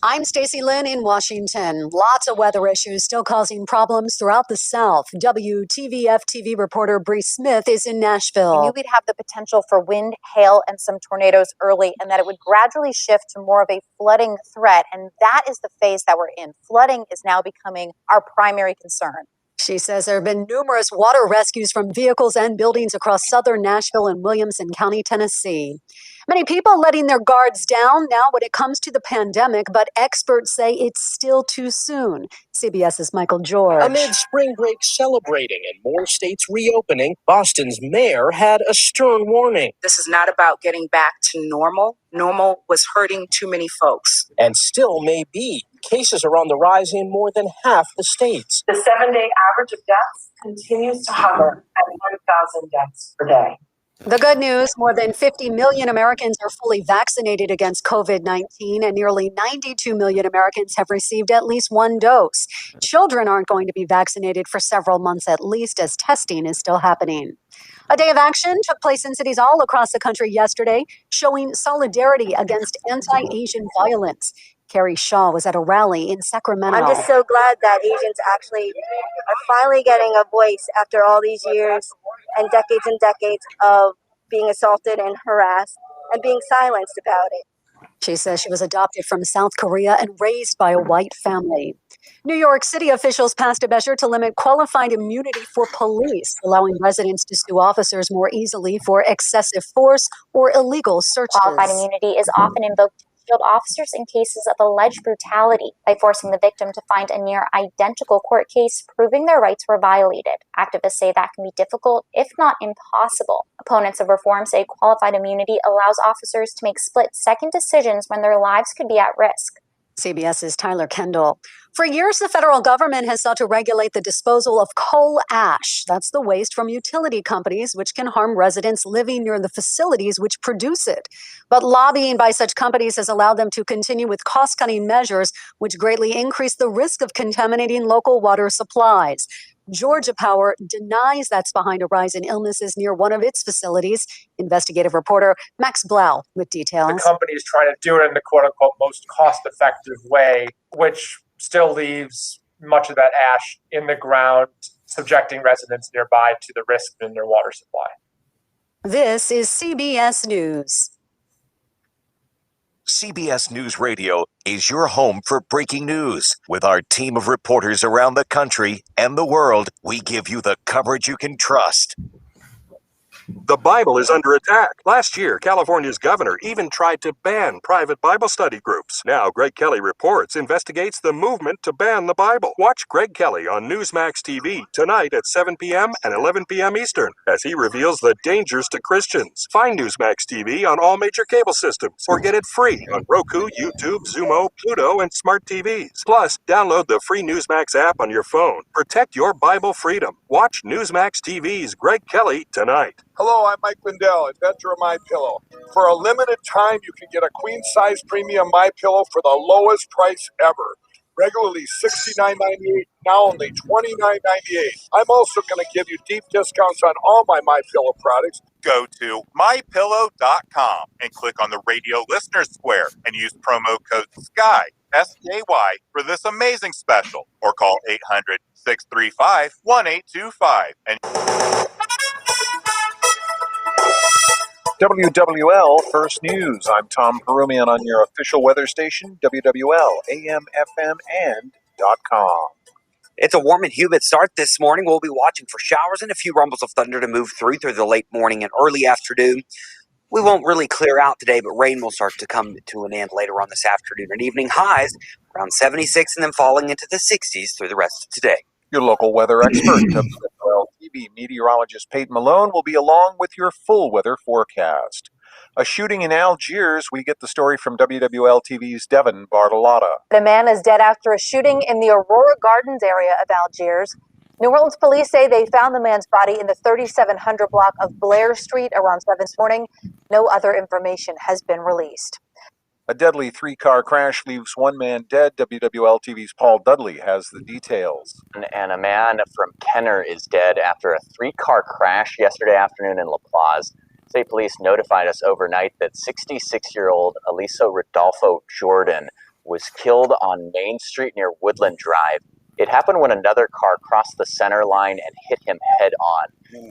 I'm Stacey Lynn in Washington. Lots of weather issues still causing problems throughout the South. WTVF TV reporter Bree Smith is in Nashville. We knew we'd have the potential for wind, hail, and some tornadoes early, and that it would gradually shift to more of a flooding threat. And that is the phase that we're in. Flooding is now becoming our primary concern. She says there have been numerous water rescues from vehicles and buildings across southern Nashville and Williamson County, Tennessee. Many people letting their guards down now when it comes to the pandemic, but experts say it's still too soon. CBS's Michael George. Amid spring break celebrating and more states reopening, Boston's mayor had a stern warning. This is not about getting back to normal. Normal was hurting too many folks. And still may be. Cases are on the rise in more than half the states. The 7-day average of deaths continues to hover at 1,000 deaths per day. The good news, more than 50 million Americans are fully vaccinated against COVID-19, and nearly 92 million Americans have received at least one dose. Children aren't going to be vaccinated for several months at least, as testing is still happening. A day of action took place in cities all across the country yesterday, showing solidarity against anti-Asian violence. Carrie Shaw was at a rally in Sacramento. I'm just so glad that Asians actually are finally getting a voice after all these years and decades of being assaulted and harassed and being silenced about it. She says she was adopted from South Korea and raised by a white family. New York City officials passed a measure to limit qualified immunity for police, allowing residents to sue officers more easily for excessive force or illegal searches. Qualified immunity is often invoked to shield officers in cases of alleged brutality by forcing the victim to find a near identical court case proving their rights were violated. Activists say that can be difficult, if not impossible. Opponents of reform say qualified immunity allows officers to make split-second decisions when their lives could be at risk. CBS's Tyler Kendall. For years, the federal government has sought to regulate the disposal of coal ash. That's the waste from utility companies, which can harm residents living near the facilities which produce it. But lobbying by such companies has allowed them to continue with cost-cutting measures, which greatly increase the risk of contaminating local water supplies. Georgia Power denies that's behind a rise in illnesses near one of its facilities. Investigative reporter Max Blau with details. The company is trying to do it in the quote-unquote most cost-effective way, which still leaves much of that ash in the ground, subjecting residents nearby to the risk in their water supply. This is CBS News. CBS News Radio is your home for breaking news. With our team of reporters around the country and the world, we give you the coverage you can trust. The Bible is under attack. Last year, California's governor even tried to ban private Bible study groups. Now, Greg Kelly Reports investigates the movement to ban the Bible. Watch Greg Kelly on Newsmax TV tonight at 7 p.m. and 11 p.m. Eastern as he reveals the dangers to Christians. Find Newsmax TV on all major cable systems or get it free on Roku, YouTube, Xumo, Pluto, and smart TVs. Plus, download the free Newsmax app on your phone. Protect your Bible freedom. Watch Newsmax TV's Greg Kelly tonight. Hello, I'm Mike Lindell, inventor of MyPillow. For a limited time, you can get a queen-size premium MyPillow for the lowest price ever. Regularly $69.98, now only $29.98. I'm also going to give you deep discounts on all my MyPillow products. Go to mypillow.com and click on the radio listener square and use promo code SKY, S-K-Y, for this amazing special. Or call 800-635-1825. And WWL First News. I'm Tom Perumian on your official weather station, WWL, AM, FM, and .com. It's a warm and humid start this morning. We'll be watching for showers and a few rumbles of thunder to move through the late morning and early afternoon. We won't really clear out today, but rain will start to come to an end later on this afternoon and evening. Highs around 76 and then falling into the 60s through the rest of today. Your local weather expert, WWL TV meteorologist Peyton Malone, will be along with your full weather forecast. A shooting in Algiers. We get the story from WWL TV's Devin Bartolotta. A man is dead after a shooting in the Aurora Gardens area of Algiers. New Orleans police say they found the man's body in the 3700 block of Blair Street around 7 this morning. No other information has been released. A deadly three-car crash leaves one man dead. WWL TV's Paul Dudley has the details. And a man from Kenner is dead after a three-car crash yesterday afternoon in La Plaza. State police notified us overnight that 66-year-old Aliso Rodolfo Jordan was killed on Main Street near Woodland Drive. It happened when another car crossed the center line and hit him head on.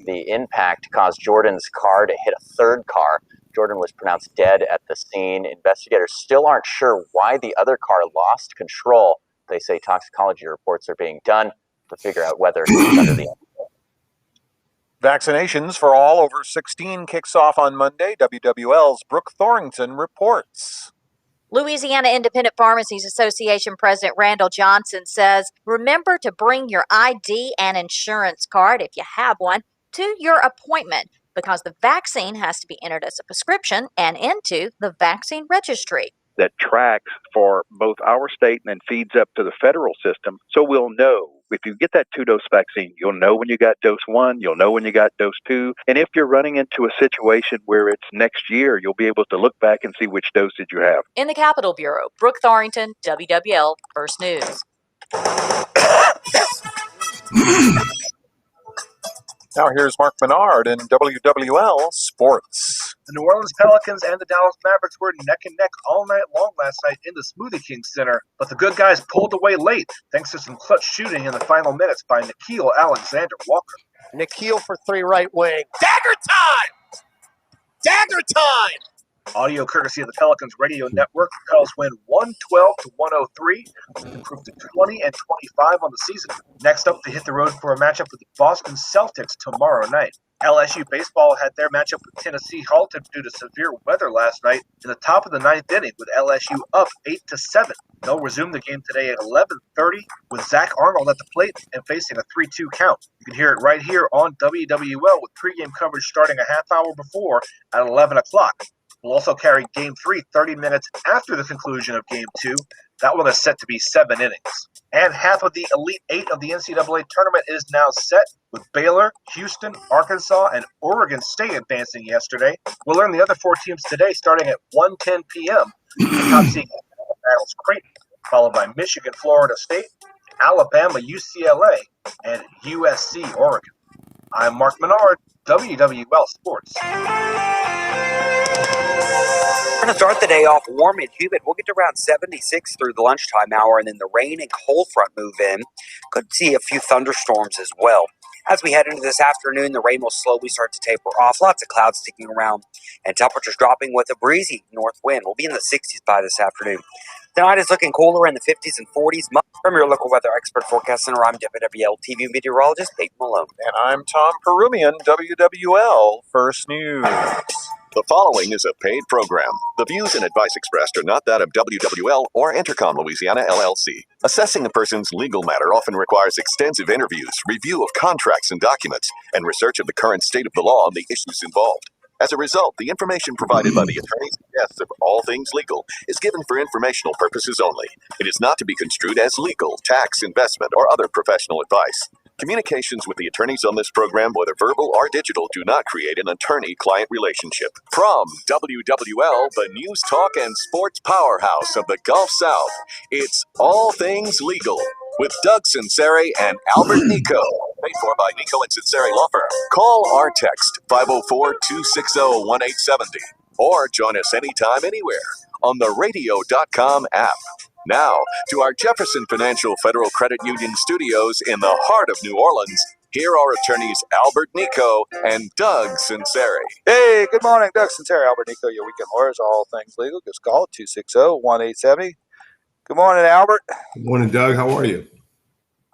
The impact caused Jordan's car to hit a third car. Jordan was pronounced dead at the scene. Investigators still aren't sure why the other car lost control. They say toxicology reports are being done to figure out whether he was under the influence. Vaccinations for all over 16 kicks off on Monday. WWL's Brooke Thorrington reports. Louisiana Independent Pharmacies Association President Randall Johnson says, remember to bring your ID and insurance card, if you have one, to your appointment because the vaccine has to be entered as a prescription and into the vaccine registry. That tracks for both our state and then feeds up to the federal system. So we'll know if you get that 2-dose vaccine, you'll know when you got dose 1, you'll know when you got dose 2. And if you're running into a situation where it's next year, you'll be able to look back and see which dosage you have. In the Capitol Bureau, Brooke Thorrington, WWL First News. Now here's Mark Menard in WWL Sports. The New Orleans Pelicans and the Dallas Mavericks were neck and neck all night long last night in the Smoothie King Center, but the good guys pulled away late thanks to some clutch shooting in the final minutes by Nicaud Alexander-Walker. Nicaud for 3 right wing. Dagger time! Dagger time! Audio courtesy of the Pelicans radio network. The Pels win 112-103, improved to 20 and 25 on the season. Next up, they hit the road for a matchup with the Boston Celtics tomorrow night. LSU baseball had their matchup with Tennessee halted due to severe weather last night in the top of the 9th inning with LSU up 8-7. They'll resume the game today at 11:30 with Zach Arnold at the plate and facing a 3-2 count. You can hear it right here on WWL with pregame coverage starting a half hour before at 11 o'clock. We'll also carry Game 3 30 minutes after the conclusion of Game 2. That one is set to be 7 innings. And half of the Elite 8 of the NCAA tournament is now set, with Baylor, Houston, Arkansas, and Oregon State advancing yesterday. We'll learn the other 4 teams today starting at 1:10 p.m. The top seed battles Creighton, followed by Michigan, Florida State, Alabama, UCLA, and USC, Oregon. I'm Mark Menard, WWL Sports. We're going to start the day off warm and humid. We'll get to around 76 through the lunchtime hour, and then the rain and cold front move in. Could see a few thunderstorms as well. As we head into this afternoon, the rain will slowly start to taper off. Lots of clouds sticking around, and temperatures dropping with a breezy north wind. We'll be in the 60s by this afternoon. Tonight is looking cooler in the 50s and 40s. From your local weather expert forecast center, I'm WWL TV meteorologist Peyton Malone. And I'm Tom Perumian, WWL First News. The following is a paid program. The views and advice expressed are not that of WWL or Intercom Louisiana, LLC. Assessing a person's legal matter often requires extensive interviews, review of contracts and documents, and research of the current state of the law and the issues involved. As a result, the information provided by the attorneys and guests of All Things Legal is given for informational purposes only. It is not to be construed as legal, tax, investment, or other professional advice. Communications with the attorneys on this program, whether verbal or digital, do not create an attorney-client relationship. From WWL, the news talk and sports powerhouse of the Gulf South, it's All Things Legal with Doug Sunseri and Albert Nicaud. Paid for by Nicaud and Sunseri Law Firm. Call or text 504-260-1870 or join us anytime, anywhere on the radio.com app. Now, to our Jefferson Financial Federal Credit Union studios in the heart of New Orleans, here are attorneys Albert Nicaud and Doug Sunseri. Hey, good morning. Doug Sunseri, Albert Nicaud, your weekend lawyers, All Things Legal. Just call it 260-1870. Good morning, Albert. Good morning, Doug. How are you?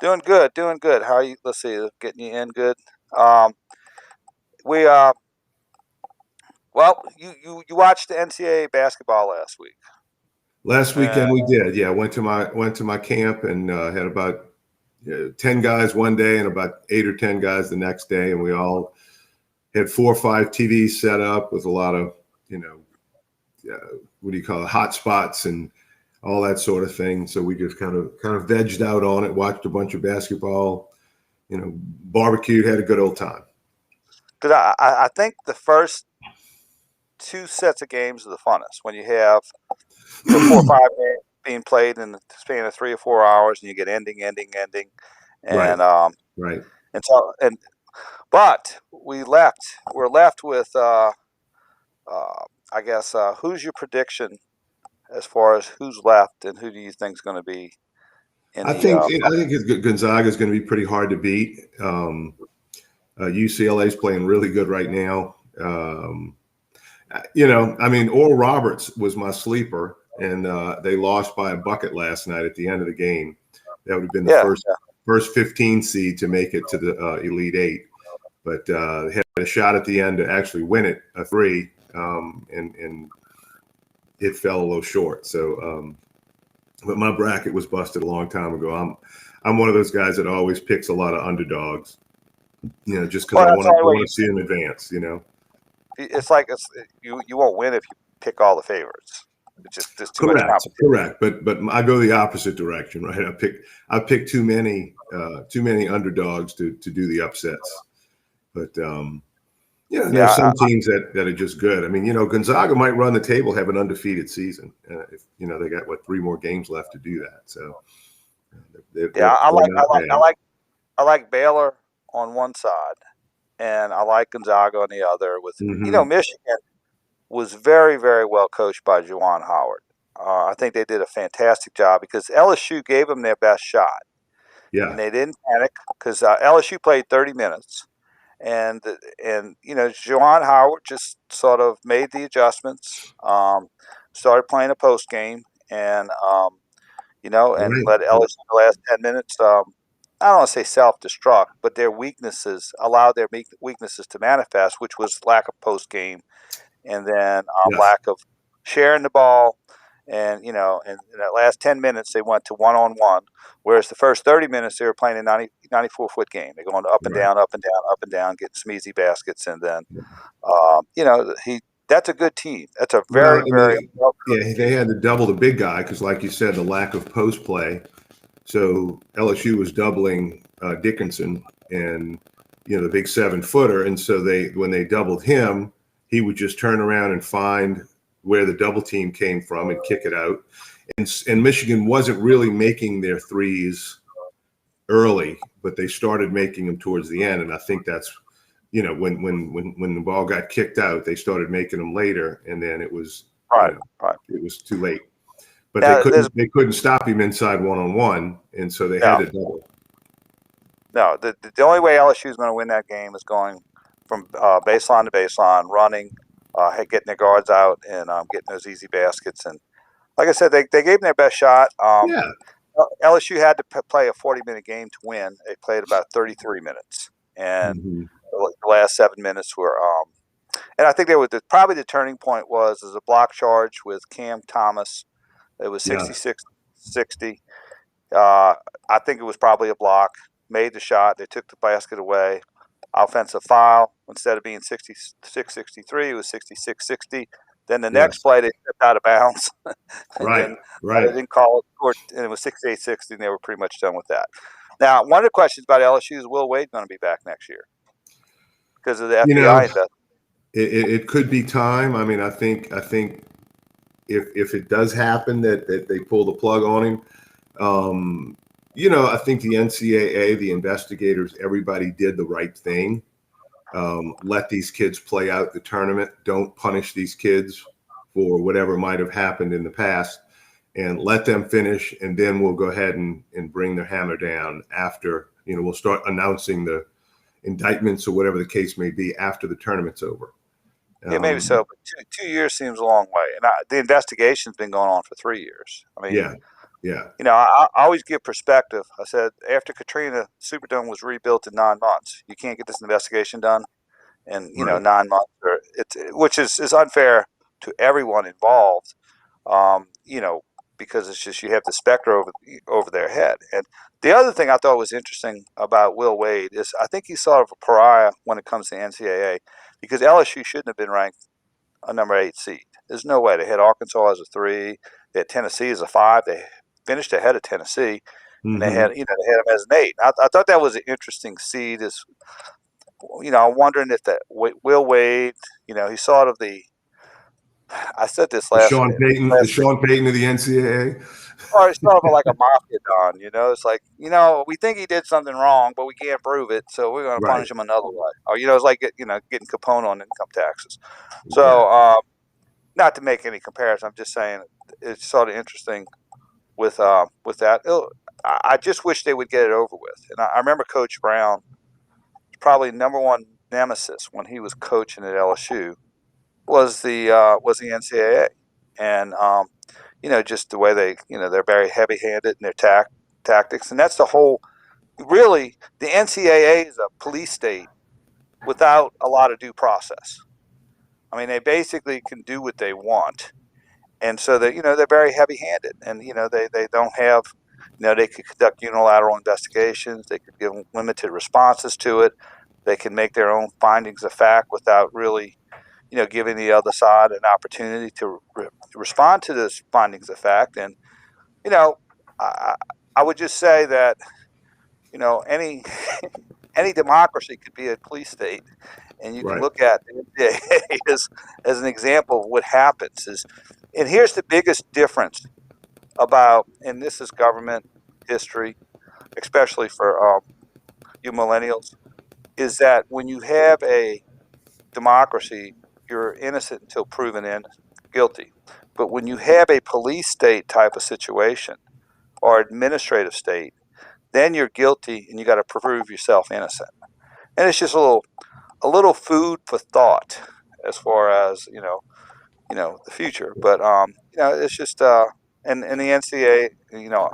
Doing good, doing good. How are you? Let's see, getting you in good. Well, you watched the NCAA basketball last week. Last weekend we did. Yeah, went to my camp and had about 10 guys one day and about 8 or 10 guys the next day, and we all had 4 or 5 TVs set up with a lot of what do you call it, hot spots and all that sort of thing. So we just kind of vegged out on it, watched a bunch of basketball, barbecued, had a good old time. Because I think the first 2 sets of games are the funnest when you have 4 or 5 games being played in the span of 3 or 4 hours, and you get ending, and right. And so but we're left with I guess who's your prediction? as far as who's left and who do you think is going to be in I the? think Gonzaga is going to be pretty hard to beat. UCLA is playing really good right now. Oral Roberts was my sleeper, and they lost by a bucket last night at the end of the game. That would have been the first 15 seed to make it to the Elite Eight, but they had a shot at the end to actually win it, a three, and it fell a little short. So, but my bracket was busted a long time ago. I'm one of those guys that always picks a lot of underdogs, just because I want to see them advance. It's like you won't win if you pick all the favorites. It's just there's too much competition. Correct. But I go the opposite direction, right? I pick too many underdogs to do the upsets. But there's some teams that are just good. I mean, Gonzaga might run the table, have an undefeated season. If they got 3 more games left to do that. So I like Baylor on one side, and I like Gonzaga on the other. With Michigan was very, very well coached by Juwan Howard. I think they did a fantastic job because LSU gave them their best shot. Yeah, and they didn't panic because LSU played 30 minutes. And Juwan Howard just sort of made the adjustments, started playing a post game, and let LSU the last 10 minutes. I don't want to say self-destruct, but their weaknesses allowed their weaknesses to manifest, which was lack of post game, and then lack of sharing the ball. And in that last 10 minutes, they went to one-on-one, whereas the first 30 minutes, they were playing a 94-foot game. They're going up and down, up and down, up and down, getting some easy baskets. And then, that's a good team. That's a very they had to double the big guy because, like you said, the lack of post play. So LSU was doubling Dickinson and, the big 7-footer. And so when they doubled him, he would just turn around and find where the double team came from and kick it out. And Michigan wasn't really making their threes early, but they started making them towards the end. And I think that's, when the ball got kicked out, they started making them later, and then it was it was too late. But they couldn't stop him inside one-on-one, and so they had to double. No, the only way LSU is going to win that game is going from baseline to baseline, running, getting their guards out, and getting those easy baskets. And like I said, they gave them their best shot. LSU had to play a 40-minute game to win. They played about 33 minutes, and the last 7 minutes were. And I think probably the turning point was a block charge with Cam Thomas. It was 66-60. I think it was probably a block. Made the shot. They took the basket away. Offensive foul. Instead of being 66-63, it was 66-60. Then the next play, they stepped out of bounds. Right. They didn't call it, and it was 68-60, and they were pretty much done with that. Now, one of the questions about LSU is Will Wade going to be back next year because of the FBI investment? It could be time. I mean, I think if it does happen that they pull the plug on him, I think the NCAA, the investigators, everybody did the right thing. Let these kids play out the tournament. Don't punish these kids for whatever might have happened in the past, and let them finish. And then we'll go ahead and bring the hammer down after, we'll start announcing the indictments or whatever the case may be after the tournament's over. Yeah, maybe so. But 2 years seems a long way. And the investigation's been going on for 3 years. I mean, yeah. I always give perspective. I said after Katrina, Superdome was rebuilt in 9 months. You can't get this investigation done in 9 months, which is unfair to everyone involved. Because it's just you have the specter over their head. And the other thing I thought was interesting about Will Wade is I think he's sort of a pariah when it comes to NCAA because LSU shouldn't have been ranked a number 8 seed. There's no way. They had Arkansas as a 3. They had Tennessee as a 5. They finished ahead of Tennessee, and they had they had them as an 8. I thought that was an interesting seed. I'm wondering if that Will Wade, he's sort of the. I said this last Sean Payton, the Sean Payton of the NCAA. Or it's sort of like a mafia don, It's like, we think he did something wrong, but we can't prove it, so we're going to punish him another way. Or, it's like, getting Capone on income taxes. So, not to make any comparison, I'm just saying it's sort of interesting with that. I just wish they would get it over with. And I remember Coach Brown, probably number one nemesis when he was coaching at LSU was the NCAA, and just the way they're very heavy-handed in their tactics, and that's the whole. Really, the NCAA is a police state without a lot of due process. I mean, they basically can do what they want, and so they're very heavy-handed, and they don't have, they could conduct unilateral investigations, they could give limited responses to it, they can make their own findings of fact without really, giving the other side an opportunity to respond to those findings of fact, and I would just say that any any democracy could be a police state, and you can look at the NCAA as an example of what happens is, and here's the biggest difference about, and this is government history, especially for you millennials, is that when you have a democracy, you're innocent until proven guilty. But when you have a police state type of situation or administrative state, then you're guilty and you got to prove yourself innocent. And it's just a little food for thought as far as the future. But it's just and the NCAA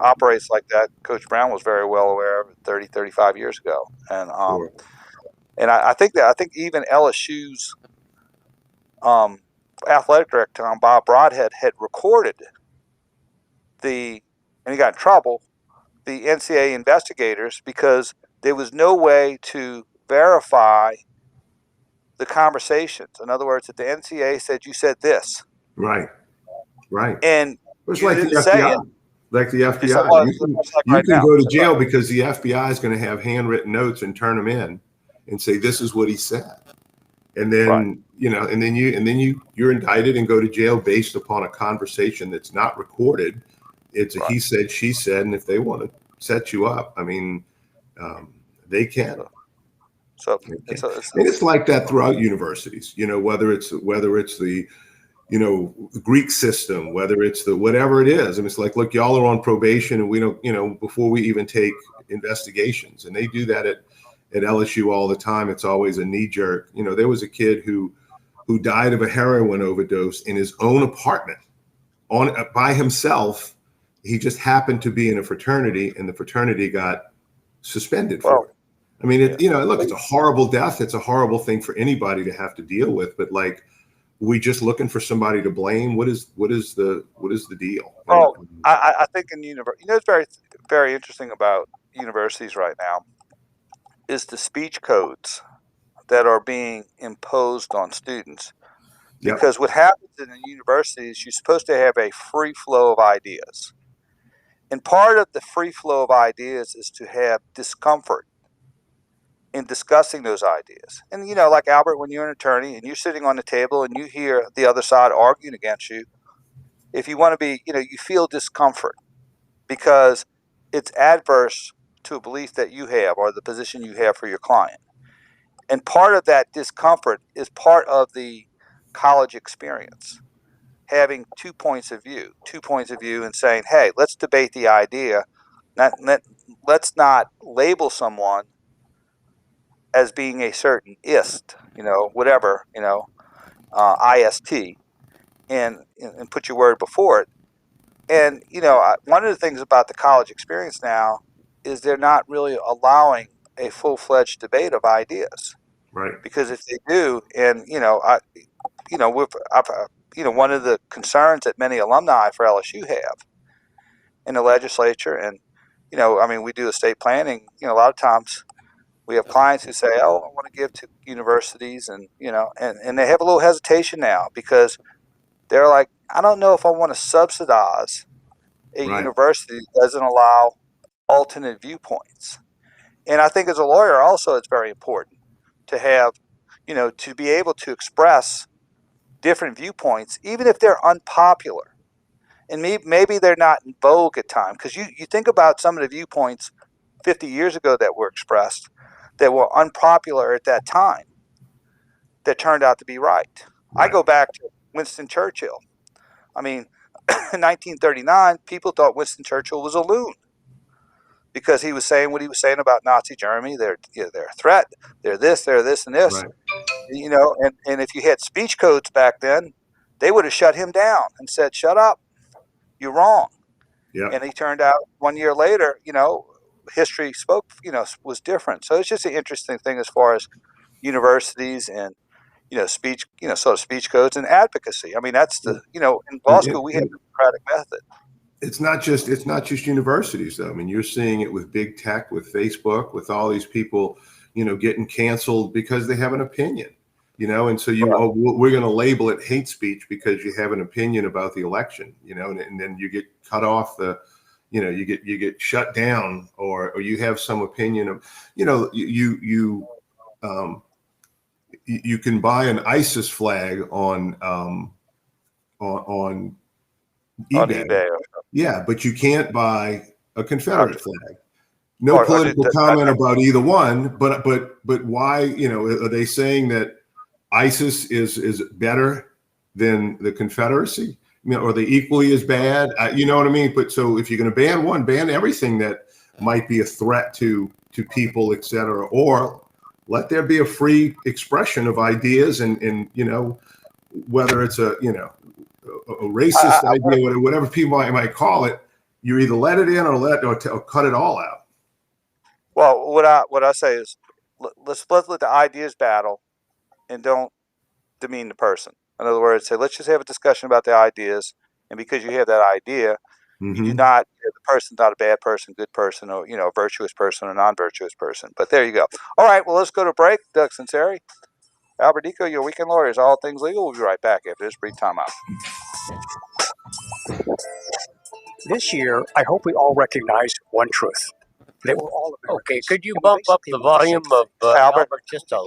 operates like that. Coach Brown was very well aware of it 35 years ago, and and I think even LSU's athletic director, Bob Broadhead, had recorded and he got in trouble, the NCAA investigators, because there was no way to verify the conversations. In other words, that the NCAA said, you said this. Right. And it's like the FBI. Like the FBI. You can go to jail because the FBI is going to have handwritten notes and turn them in and say, this is what he said. And then, you're indicted and go to jail based upon a conversation that's not recorded. It's a he said, she said, and if they want to set you up, I mean, they can. So it's like that throughout universities, whether it's the, Greek system, whether it's the whatever it is. And it's like, look, y'all are on probation, and we don't, before we even take investigations, and they do that at LSU all the time. It's always a knee jerk. There was a kid who died of a heroin overdose in his own apartment by himself. He just happened to be in a fraternity, and the fraternity got suspended for it. I mean, look, it's a horrible death. It's a horrible thing for anybody to have to deal with. But like, we just looking for somebody to blame. What is the deal? Oh, I think in university, it's very, very interesting about universities right now is the speech codes that are being imposed on students. Because what happens in a university is you're supposed to have a free flow of ideas. And part of the free flow of ideas is to have discomfort in discussing those ideas. And, like Albert, when you're an attorney and you're sitting on the table and you hear the other side arguing against you, if you want to be, you feel discomfort because it's adverse to a belief that you have or the position you have for your client. And part of that discomfort is part of the college experience. Having two points of view and saying, hey, let's debate the idea. Let's not label someone as being a certain ist, whatever, IST, and put your word before it. And, one of the things about the college experience now is they're not really allowing a full-fledged debate of ideas. Right. Because if they do, and, one of the concerns that many alumni for LSU have in the legislature, and, we do estate planning, a lot of times we have clients who say, oh, I want to give to universities, and, and they have a little hesitation now because they're like, I don't know if I want to subsidize a university that doesn't allow alternate viewpoints. And I think as a lawyer also it's very important to have, to be able to express different viewpoints, even if they're unpopular. And maybe they're not in vogue at times. Because you think about some of the viewpoints 50 years ago that were expressed that were unpopular at that time that turned out to be right. I go back to Winston Churchill. I mean, in 1939, people thought Winston Churchill was a loon because he was saying what he was saying about Nazi Germany. They're a threat. They're this, and this. Right. You know, and if you had speech codes back then, they would have shut him down and said, "Shut up, you're wrong." Yeah. And he turned out 1 year later, you know, history spoke, you know, was different. So it's just an interesting thing as far as universities and, you know, speech, you know, sort of speech codes and advocacy. I mean, that's the, you know, in law school we have the Democratic method. It's not just universities though. I mean, you're seeing it with big tech, with Facebook, with all these people, you know, getting canceled because they have an opinion, you know, and so we're going to label it hate speech because you have an opinion about the election, you know, and then you get cut off you know, you get shut down or you have some opinion of, you know, you can buy an ISIS flag on eBay. Yeah, but you can't buy a Confederate flag. No political comment about either one, but why, you know, are they saying that ISIS is better than the Confederacy? You know, are they equally as bad? You know what I mean? But so if you're going to ban one, ban everything that might be a threat to people, et cetera, or let there be a free expression of ideas and you know, whether it's a, you know, a racist idea, whatever people might call it, you either let it in or cut it all out. Well, what I say is let's let the ideas battle and don't demean the person. In other words, say let's just have a discussion about the ideas, and because you have that idea, you do not, the person's not a bad person, good person, or, you know, a virtuous person or non-virtuous person. But there you go. All right, well, let's go to break. Doug Sunseri, Albert Nicaud, your weekend lawyers, all things legal. We'll be right back after this brief timeout. This year, I hope we all recognize one truth. That we're all Americans. Okay, could you bump up the volume of Albert just a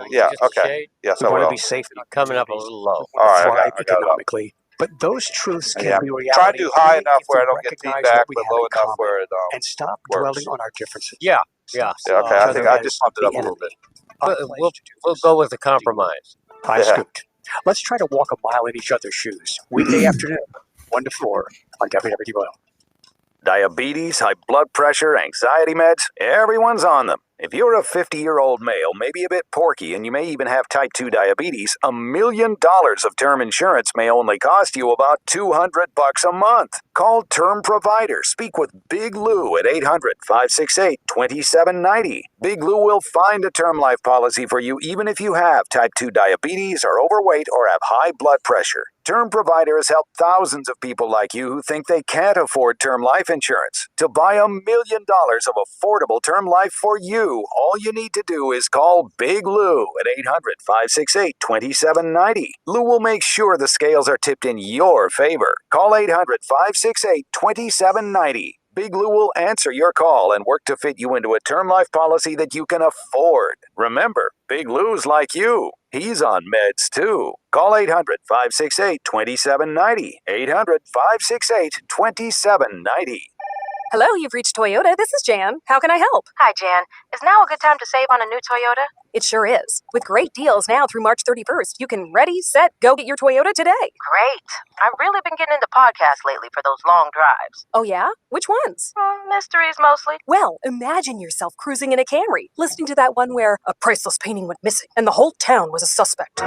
shade? Yes, we I want will. to be safe in our Coming up a little low. All right, thrive I got it up. economically. But those truths can be reality. Try to do high enough where I don't get recognize feedback, what we but have low in enough common where it and stop works. dwelling on our differences. Yeah. Okay, I think I just pumped it up a little bit. We'll go with the compromise. Hi, Scoot. Let's try to walk a mile in each other's shoes. Weekday afternoon, 1 to 4 on WWL. Diabetes, high blood pressure, anxiety meds, everyone's on them. If you're a 50-year-old male, maybe a bit porky, and you may even have type 2 diabetes, $1 million of term insurance may only cost you about $200 a month. Call Term Provider. Speak with Big Lou at 800-568-2790. Big Lou will find a term life policy for you even if you have type 2 diabetes, are overweight, or have high blood pressure. Term Provider has helped thousands of people like you who think they can't afford term life insurance. To buy $1 million of affordable term life for you, all you need to do is call Big Lou at 800-568-2790. Lou will make sure the scales are tipped in your favor. Call 800-568-2790. Big Lou will answer your call and work to fit you into a term life policy that you can afford. Remember, Big Lou's like you. He's on meds too. Call 800-568-2790. 800-568-2790. Hello, you've reached Toyota. This is Jan. How can I help? Hi, Jan. Is now a good time to save on a new Toyota? It sure is. With great deals now through March 31st, you can ready, set, go get your Toyota today. Great. I've really been getting into podcasts lately for those long drives. Oh, yeah? Which ones? Mysteries, mostly. Well, imagine yourself cruising in a Camry, listening to that one where a priceless painting went missing and the whole town was a suspect.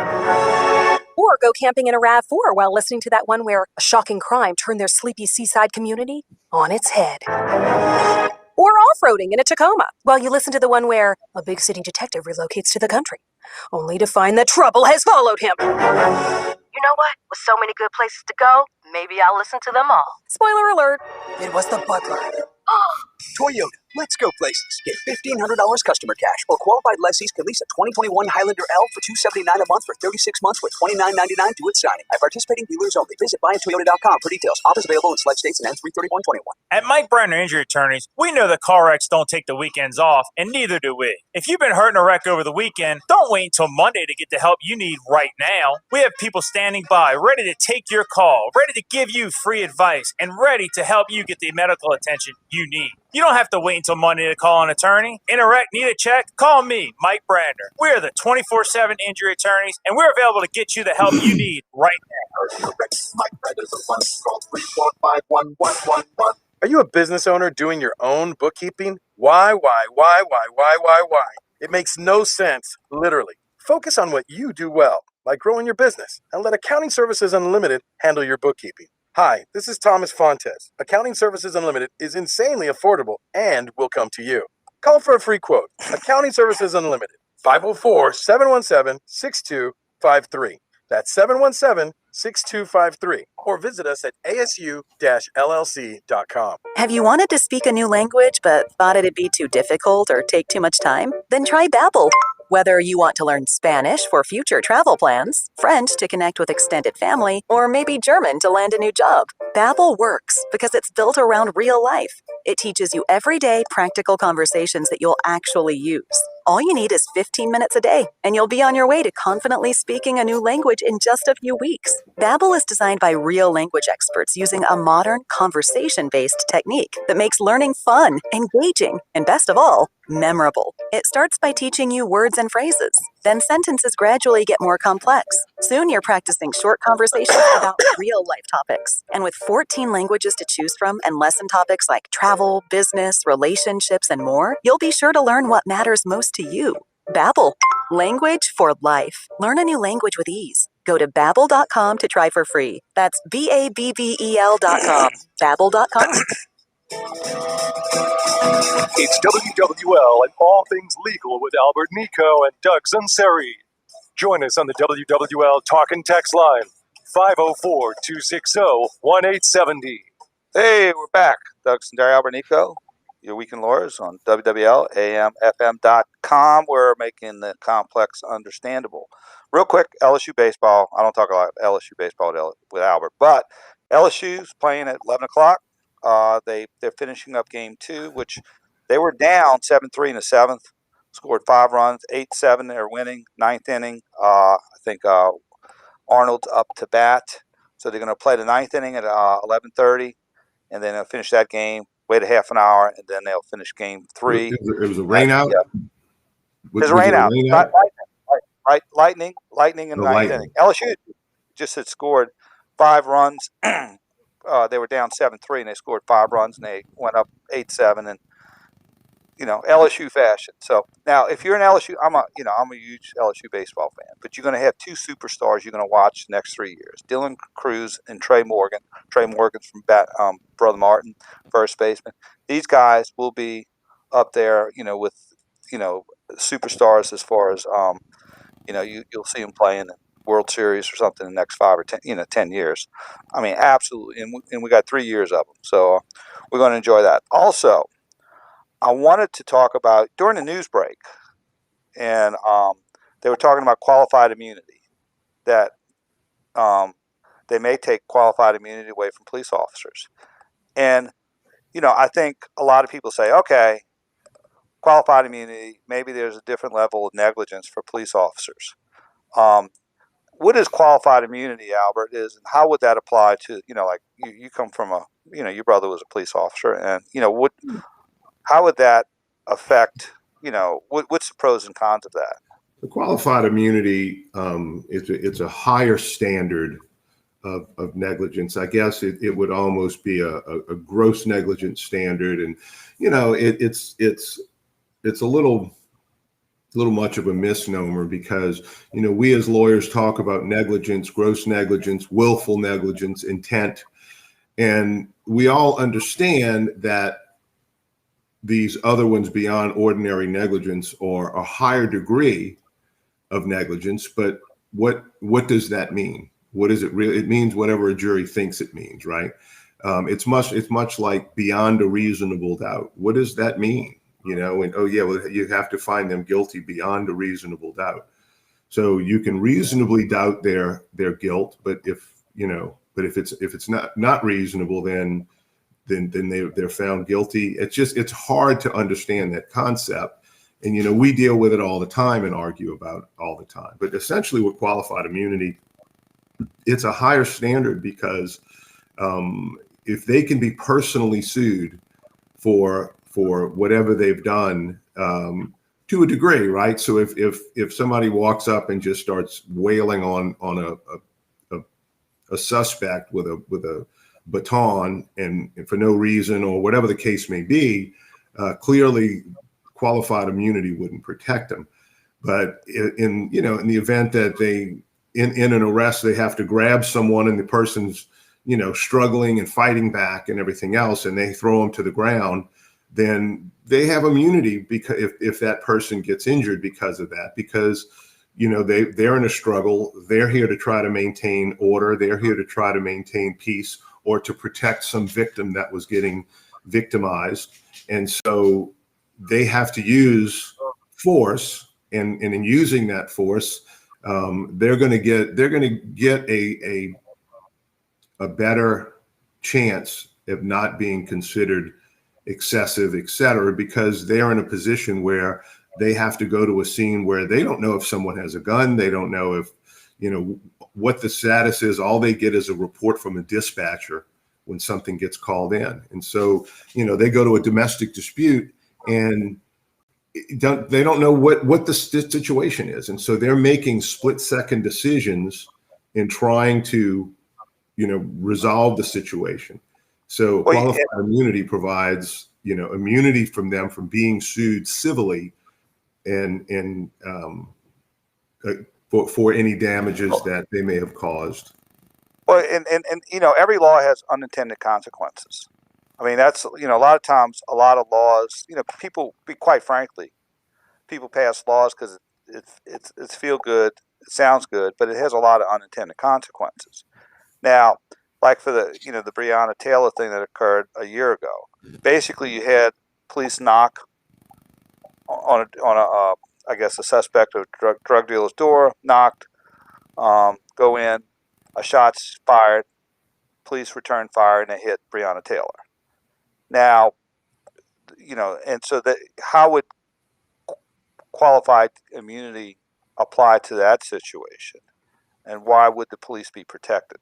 Or go camping in a RAV4 while listening to that one where a shocking crime turned their sleepy seaside community on its head. Or off-roading in a Tacoma while you listen to the one where a big city detective relocates to the country, only to find that trouble has followed him. You know what? With so many good places to go, maybe I'll listen to them all. Spoiler alert, it was the butler. Toyota, let's go places. Get $1,500 customer cash, or qualified lessees can lease a 2021 Highlander L for $279 a month for 36 months with $29.99 due at signing. At participating dealers only. Visit buyintoyota.com for details. Offers available in select states and ends 3/31/21. At Mike Brenner Injury Attorneys, we know that car wrecks don't take the weekends off, and neither do we. If you've been hurt in a wreck over the weekend, don't wait until Monday to get the help you need right now. We have people standing by, ready to take your call, ready to give you free advice, and ready to help you get the medical attention you need. You don't have to wait until Monday to call an attorney. In a wreck, need a check? Call me, Mike Brander. We're the 24/7 injury attorneys, and we're available to get you the help you need right now. Mike Brander's a fun. Call 345-1111. Are you a business owner doing your own bookkeeping? Why? It makes no sense, literally. Focus on what you do well, like growing your business, and let Accounting Services Unlimited handle your bookkeeping. Hi, this is Thomas Fontes. Accounting Services Unlimited is insanely affordable and will come to you. Call for a free quote. Accounting Services Unlimited, 504-717-6253. That's 717-6253. Or visit us at asu-llc.com. Have you wanted to speak a new language but thought it'd be too difficult or take too much time? Then try Babbel. Whether you want to learn Spanish for future travel plans, French to connect with extended family, or maybe German to land a new job, Babbel works because it's built around real life. It teaches you everyday practical conversations that you'll actually use. All you need is 15 minutes a day, and you'll be on your way to confidently speaking a new language in just a few weeks. Babbel is designed by real language experts using a modern, conversation-based technique that makes learning fun, engaging, and best of all, memorable. It starts by teaching you words and phrases. Then sentences gradually get more complex. Soon you're practicing short conversations about real-life topics. And with 14 languages to choose from and lesson topics like travel, business, relationships, and more, you'll be sure to learn what matters most to you. Babbel. Language for life. Learn a new language with ease. Go to Babbel.com to try for free. That's Babbel.com. Babbel.com. It's WWL and all things legal with Albert Nicaud and Doug Sunseri. Join us on the WWL Talk and Text line, 504-260-1870. Hey, we're back. Doug Sunseri, Albert Nicaud, your weekend lawyers on WWL, AMFM.com. We're making the complex understandable. Real quick, LSU baseball. I don't talk a lot about LSU baseball with Albert, but LSU's playing at 11 o'clock. They're finishing up game 2, which they were down 7-3 in the 7th, scored 5 runs, 8-7. They're winning, 9th inning. I think Arnold's up to bat, so they're going to play the 9th inning at 11:30, and then they'll finish that game. Wait a half an hour, and then they'll finish game 3. It was a rain out. Yeah. It was a rain out. Lightning in the 9th inning. LSU just had scored 5 runs. They were down 7-3, and they scored 5 runs, and they went up 8-7, and LSU fashion. So now, if you're an LSU, I'm a huge LSU baseball fan, but you're going to have 2 superstars you're going to watch the next 3 years: Dylan Cruz and Trey Morgan. Trey Morgan's from Brother Martin, first baseman. These guys will be up there, with superstars as far as you'll see them playing World Series or something in the next 5 or 10 years. I mean, absolutely. And we got 3 years of them. So we're going to enjoy that. Also, I wanted to talk about during the news break, and they were talking about qualified immunity, that they may take qualified immunity away from police officers. And, I think a lot of people say, okay, qualified immunity, maybe there's a different level of negligence for police officers. What is qualified immunity, Albert, and how would that apply to, like you come from your brother was a police officer, and, how would that affect, what's the pros and cons of that? The qualified immunity, it's a higher standard of negligence. I guess it would almost be a gross negligence standard. And, it's a little much of a misnomer because, we as lawyers talk about negligence, gross negligence, willful negligence, intent. And we all understand that these other ones beyond ordinary negligence are a higher degree of negligence. But what does that mean? What is it really? It means whatever a jury thinks it means, right? It's much like beyond a reasonable doubt. What does that mean? And you have to find them guilty beyond a reasonable doubt. So you can reasonably doubt their guilt, but if it's not reasonable, then they're found guilty. It's hard to understand that concept. And, we deal with it all the time and argue about all the time. But essentially with qualified immunity, it's a higher standard because if they can be personally sued for for whatever they've done to a degree, right? So if somebody walks up and just starts wailing on a suspect with a baton and for no reason or whatever the case may be, clearly qualified immunity wouldn't protect them. But in the event that they in an arrest they have to grab someone and the person's struggling and fighting back and everything else, and they throw them to the ground, then they have immunity because if that person gets injured because of that, because they're in a struggle, they're here to try to maintain order, they're here to try to maintain peace or to protect some victim that was getting victimized, and so they have to use force, and in using that force, they're going to get a better chance of not being considered excessive, et cetera, because they're in a position where they have to go to a scene where they don't know if someone has a gun. They don't know if, what the status is. All they get is a report from a dispatcher when something gets called in. And so, they go to a domestic dispute and they don't know what the situation is. And so they're making split-second decisions in trying to, resolve the situation. So qualified immunity provides, immunity from them from being sued civilly and for any damages that they may have caused. Well, and every law has unintended consequences. I mean, that's, a lot of times, a lot of laws, people, quite frankly, people pass laws because it's feel good, it sounds good, but it has a lot of unintended consequences. Now, like for the the Breonna Taylor thing that occurred a year ago, basically you had police knock on I guess a suspect of drug dealer's door, knocked, go in, a shot's fired, police return fire, and they hit Breonna Taylor. Now, and so how would qualified immunity apply to that situation, and why would the police be protected?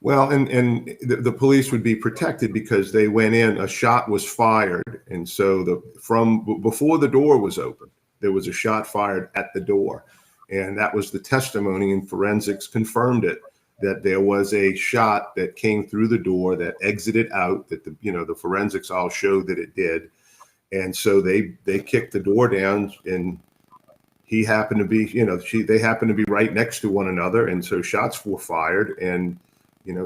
Well, and the police would be protected because they went in, a shot was fired. And so from before the door was open, there was a shot fired at the door. And that was the testimony, and forensics confirmed it, that there was a shot that came through the door that exited out, that the forensics all showed that it did. And so they kicked the door down, and he happened to be, they happened to be right next to one another. And so shots were fired, and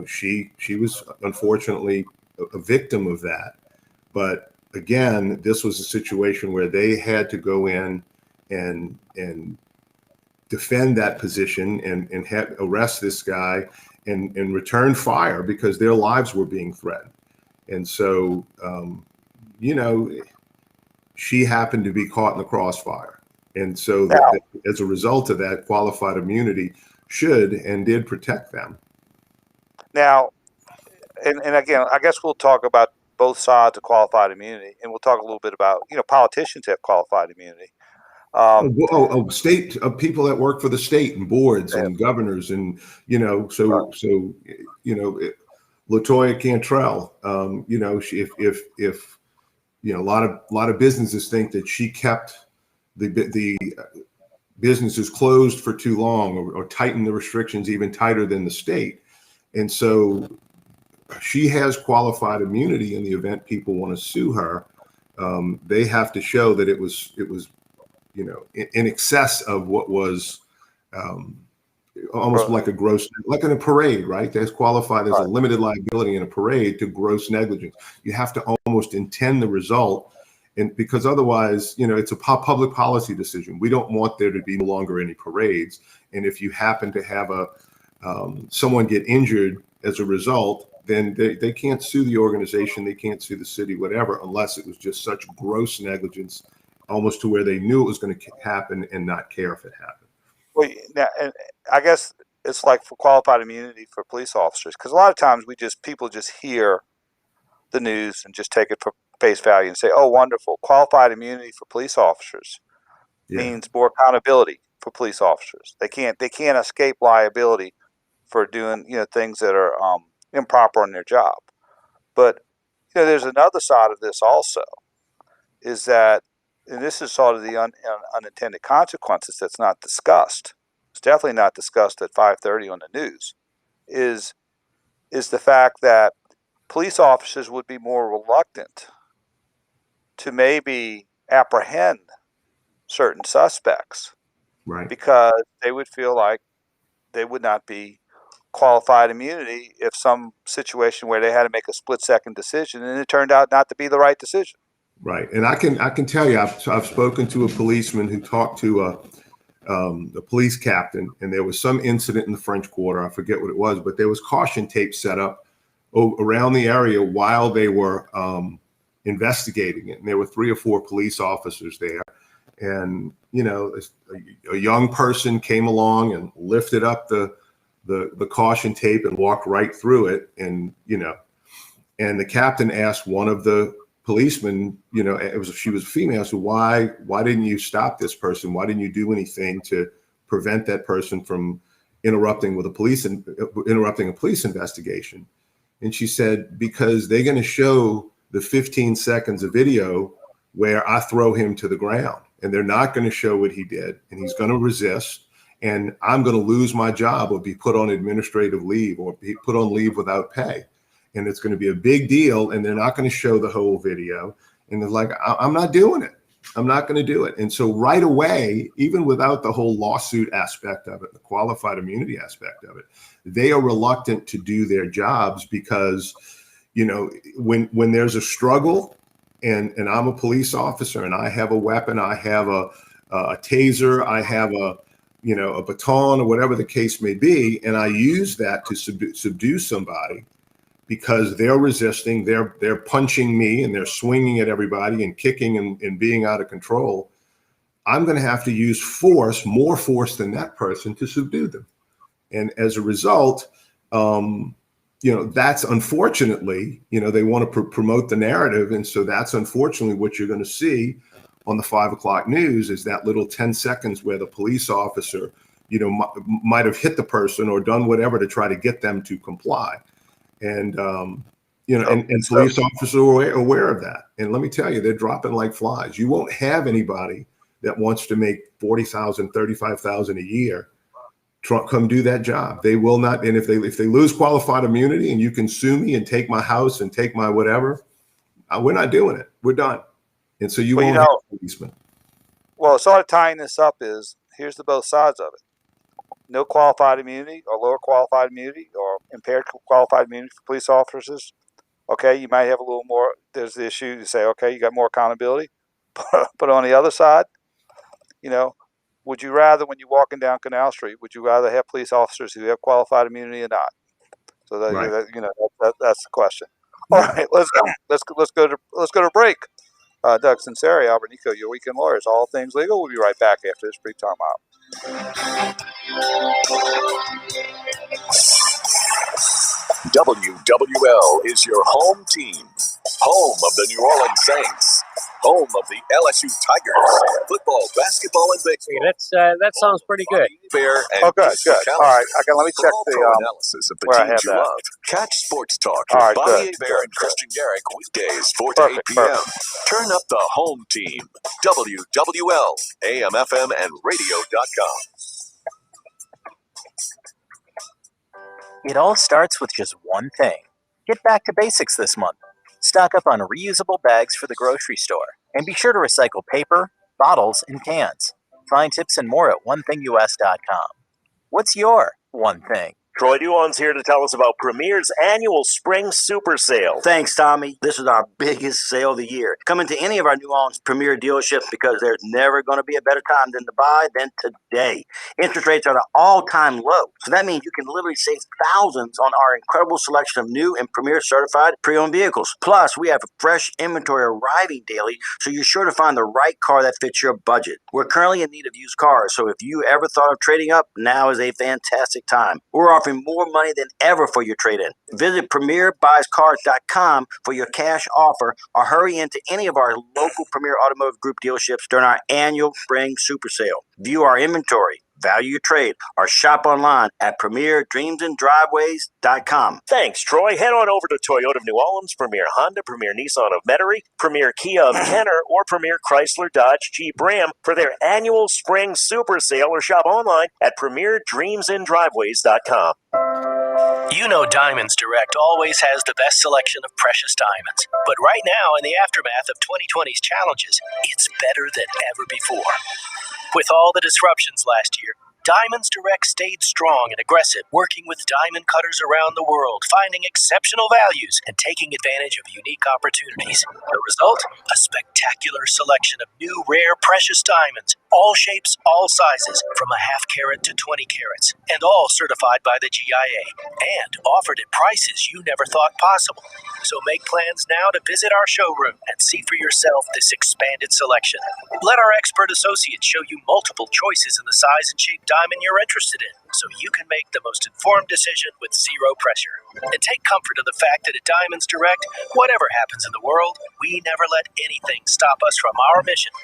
she was unfortunately a victim of that. But again, this was a situation where they had to go in and defend that position and arrest this guy and return fire because their lives were being threatened. And so, she happened to be caught in the crossfire. And so as a result of that, qualified immunity should and did protect them. Now, and again, I guess we'll talk about both sides of qualified immunity, and we'll talk a little bit about, politicians have qualified immunity. State people that work for the state and boards and governors and, so LaToya Cantrell, if a lot of businesses think that she kept the businesses closed for too long or tightened the restrictions even tighter than the state. And so she has qualified immunity in the event people want to sue her. They have to show that it was in excess of what was almost like a gross, like in a parade, right? That's qualified as a limited liability in a parade to gross negligence. You have to almost intend the result, and because otherwise, it's a public policy decision. We don't want there to be no longer any parades. And if you happen to have someone get injured as a result, then they can't sue the organization, they can't sue the city, whatever, unless it was just such gross negligence, almost to where they knew it was going to happen and not care if it happened. Well, now, and I guess it's like for qualified immunity for police officers, because a lot of times people just hear the news and just take it for face value and say, "Oh, wonderful! Qualified immunity for police officers means more accountability for police officers. They can't escape liability for doing things that are improper on their job." But there's another side of this also. is that, and this is sort of the unintended consequences that's not discussed. It's definitely not discussed at 5:30 on the news. Is the fact that police officers would be more reluctant to maybe apprehend certain suspects, right? Because they would feel like they would not be qualified immunity if some situation where they had to make a split-second decision and it turned out not to be the right decision. Right, and I can tell you, I've spoken to a policeman who talked to a police captain, and there was some incident in the French Quarter. I forget what it was, but there was caution tape set up around the area while they were investigating it, and there were 3 or 4 police officers there, and a young person came along and lifted up the caution tape and walked right through it, and the captain asked one of the policemen, she was a female, so why didn't you stop this person? Why didn't you do anything to prevent that person from interrupting a police investigation? And she said, because they're going to show the 15 seconds of video where I throw him to the ground, and they're not going to show what he did, and he's going to resist, and I'm going to lose my job or be put on administrative leave or be put on leave without pay. And it's going to be a big deal, and they're not going to show the whole video. And they're like, I'm not doing it. I'm not going to do it. And so right away, even without the whole lawsuit aspect of it, the qualified immunity aspect of it, they are reluctant to do their jobs because, when there's a struggle and I'm a police officer and I have a weapon, I have a taser, I have a baton or whatever the case may be, and I use that to subdue somebody, because they're resisting, they're punching me and they're swinging at everybody and kicking and being out of control, I'm going to have to use force, more force than that person, to subdue them. And as a result, that's unfortunately, they want to promote the narrative. And so that's unfortunately what you're going to see on the 5 o'clock news, is that little 10 seconds where the police officer, might have hit the person or done whatever to try to get them to comply. And, and police officers are aware of that. And let me tell you, they're dropping like flies. You won't have anybody that wants to make $40,000, $35,000 a year come do that job. They will not. And if they lose qualified immunity and you can sue me and take my house and take my whatever, we're not doing it. We're done. And so you won't have a policeman. Well, sort of tying this up is, here's the both sides of it. No qualified immunity or lower qualified immunity or impaired qualified immunity for police officers. Okay, you might have a little more. There's the issue to say, okay, you got more accountability. But on the other side, would you rather, when you're walking down Canal Street, would you rather have police officers who have qualified immunity or not? So that, right. That's the question. All right, let's go to break. Doug Sunseri, Albert Nicaud, your weekend lawyers, all things legal. We'll be right back after this brief time out. WWL is your home team. Home of the New Orleans Saints. Home of the LSU Tigers. Football, basketball, and baseball. That sounds pretty good. Bear and good. All right, let me check the analysis of the teams you love. Catch Sports Talk with Bobby Bear and Christian Garrick weekdays 4 to 8 p.m. Turn up the home team. WWL, AM, FM, and radio.com. It all starts with just one thing. Get back to basics this month. Stock up on reusable bags for the grocery store. And be sure to recycle paper, bottles, and cans. Find tips and more at onethingus.com. What's your one thing? Troy Duon's here to tell us about Premier's annual Spring Super Sale. Thanks, Tommy. This is our biggest sale of the year. Come into any of our New Orleans Premier dealerships because there's never going to be a better time to buy than today. Interest rates are at an all-time low, so that means you can literally save thousands on our incredible selection of new and Premier certified pre-owned vehicles. Plus, we have fresh inventory arriving daily, so you're sure to find the right car that fits your budget. We're currently in need of used cars, so if you ever thought of trading up, now is a fantastic time. We're offering more money than ever for your trade-in. Visit PremierBuysCars.com for your cash offer, or hurry into any of our local Premier Automotive Group dealerships during our annual Spring Super Sale. View our inventory, value your trade, or shop online at premierdreamsanddriveways.com. Thanks, Troy. Head on over to Toyota of New Orleans, Premier Honda, Premier Nissan of Metairie, Premier Kia of Kenner, or Premier Chrysler Dodge Jeep Ram for their annual spring super sale, or shop online at premierdreamsanddriveways.com. You know Diamonds Direct always has the best selection of precious diamonds. But right now, in the aftermath of 2020's challenges, it's better than ever before. With all the disruptions last year, Diamonds Direct stayed strong and aggressive, working with diamond cutters around the world, finding exceptional values and taking advantage of unique opportunities. The result? A spectacular selection of new, rare, precious diamonds, all shapes, all sizes, from a half carat to 20 carats, and all certified by the GIA, and offered at prices you never thought possible. So make plans now to visit our showroom and see for yourself this expanded selection. Let our expert associates show you multiple choices in the size and shape diamond you're interested in, so you can make the most informed decision with zero pressure. And take comfort in the fact that at Diamonds Direct, whatever happens in the world, we never let anything stop us from our mission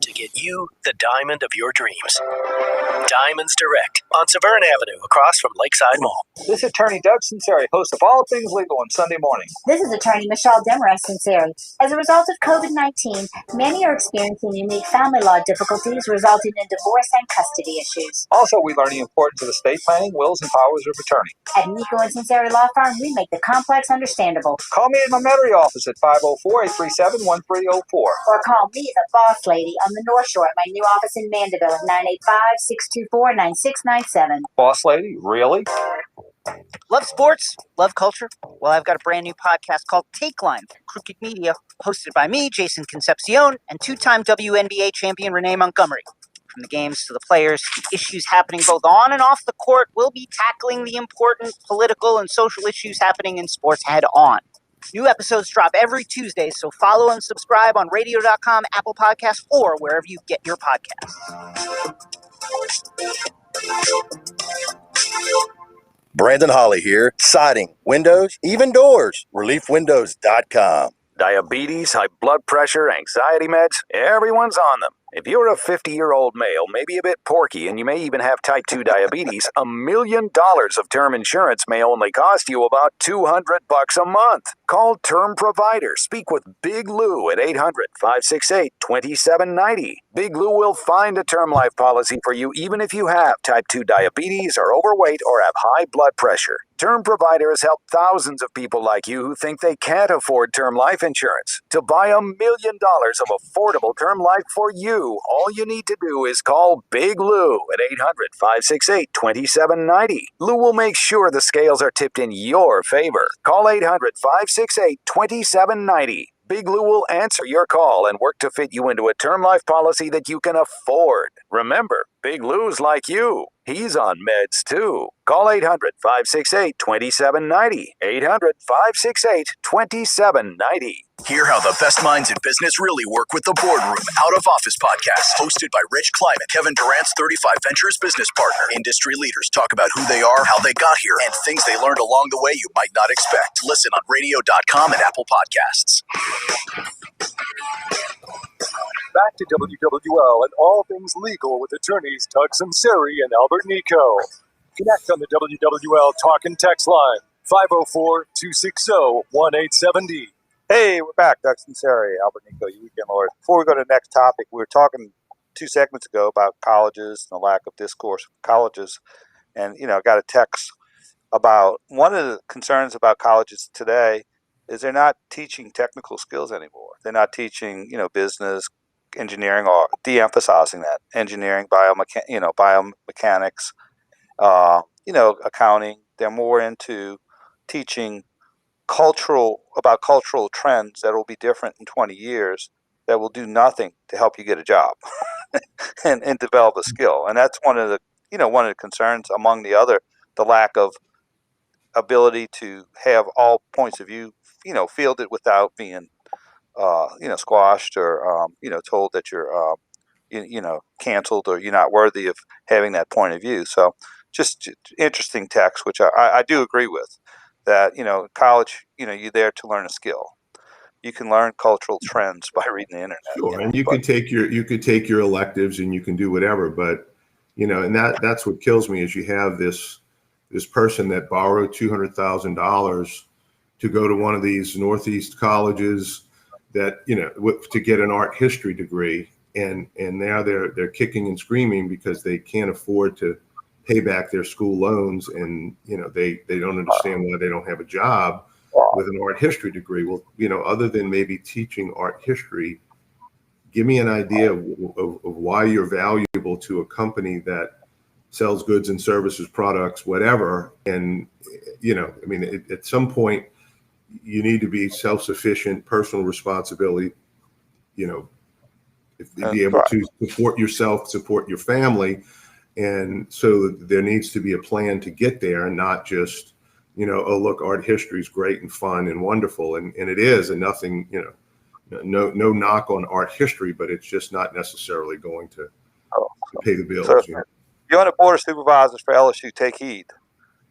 to get you the diamond of your dreams. Diamonds Direct on Severn Avenue across from Lakeside Mall. This is Attorney Doug Sunseri, host of All Things Legal on Sunday morning. This is Attorney Michelle Demarest Sunseri. As a result of COVID-19, many are experiencing unique family law difficulties resulting in divorce and custody issues. Also, we learn the importance of estate planning, wills, and powers of attorney. At Nicaud and Sunseri Law Firm, we make the complex understandable. Call me at my Metairie office at 504-837-1304. Or call me, the boss lady, on the North Shore at my new office in Mandeville at 985-624-9697. Boss lady, really? Love sports? Love culture? Well, I've got a brand new podcast called Take Line from Crooked Media, hosted by me, Jason Concepcion, and two-time WNBA champion Renee Montgomery. From the games to the players, the issues happening both on and off the court, we'll be tackling the important political and social issues happening in sports head on. New episodes drop every Tuesday, so follow and subscribe on radio.com, Apple Podcasts, or wherever you get your podcasts. Brandon Holly here. Siding, windows, even doors. ReliefWindows.com. Diabetes, high blood pressure, anxiety meds, everyone's on them. If you're a 50-year-old male, maybe a bit porky, and you may even have type 2 diabetes, $1 million of term insurance may only cost you about $200 a month. Call Term Provider. Speak with Big Lou at 800-568-2790. Big Lou will find a term life policy for you even if you have type 2 diabetes, are overweight, or have high blood pressure. Term Provider has helped thousands of people like you who think they can't afford term life insurance. To buy $1 million of affordable term life for you, all you need to do is call Big Lou at 800-568-2790. Lou will make sure the scales are tipped in your favor. Call 800-568-2790. Big Lou will answer your call and work to fit you into a term life policy that you can afford. Remember, Big Lou's like you. He's on meds too. Call 800-568-2790. 800-568-2790. Hear how the best minds in business really work with the Boardroom Out of Office podcast, hosted by Rich Kleiman, Kevin Durant's 35 Ventures business partner. Industry leaders talk about who they are, how they got here, and things they learned along the way you might not expect. Listen on radio.com and Apple Podcasts. Back to WWL and all things legal with attorneys Doug Sunseri and Albert Nicaud. Connect on the WWL talk and text line, 504-260-1870. Hey, we're back. Doug Sunseri, Albert Nicaud, you weekend lawyer. Before we go to the next topic, we were talking 2 segments ago about colleges and the lack of discourse with colleges. And, I got a text about one of the concerns about colleges today is they're not teaching technical skills anymore. They're not teaching, business, engineering, or de-emphasizing that. Engineering, biomechanics, accounting. They're more into teaching cultural trends that will be different in 20 years that will do nothing to help you get a job and develop a skill. And that's one of the concerns among the other, the lack of ability to have all points of view, fielded without being, squashed or, told that you're, canceled or you're not worthy of having that point of view. So just interesting text, which I do agree with. That, college, you're there to learn a skill. You can learn cultural trends by reading the internet. Sure, and you could take your electives and you can do whatever, but And that's what kills me is you have this person that borrowed $200,000 to go to one of these Northeast colleges that, to get an art history degree. And now they're kicking and screaming because they can't afford to pay back their school loans. And, they don't understand why they don't have a job with an art history degree. Well, other than maybe teaching art history, give me an idea of why you're valuable to a company that sells goods and services, products, whatever. And, at some point, you need to be self-sufficient, personal responsibility, be able to support yourself, support your family. And so there needs to be a plan to get there, and not just, oh, look, art history is great and fun and wonderful. And it is, and nothing, no knock on art history, but it's just not necessarily going to pay the bills. So you're on the board of supervisors for LSU. Take heed.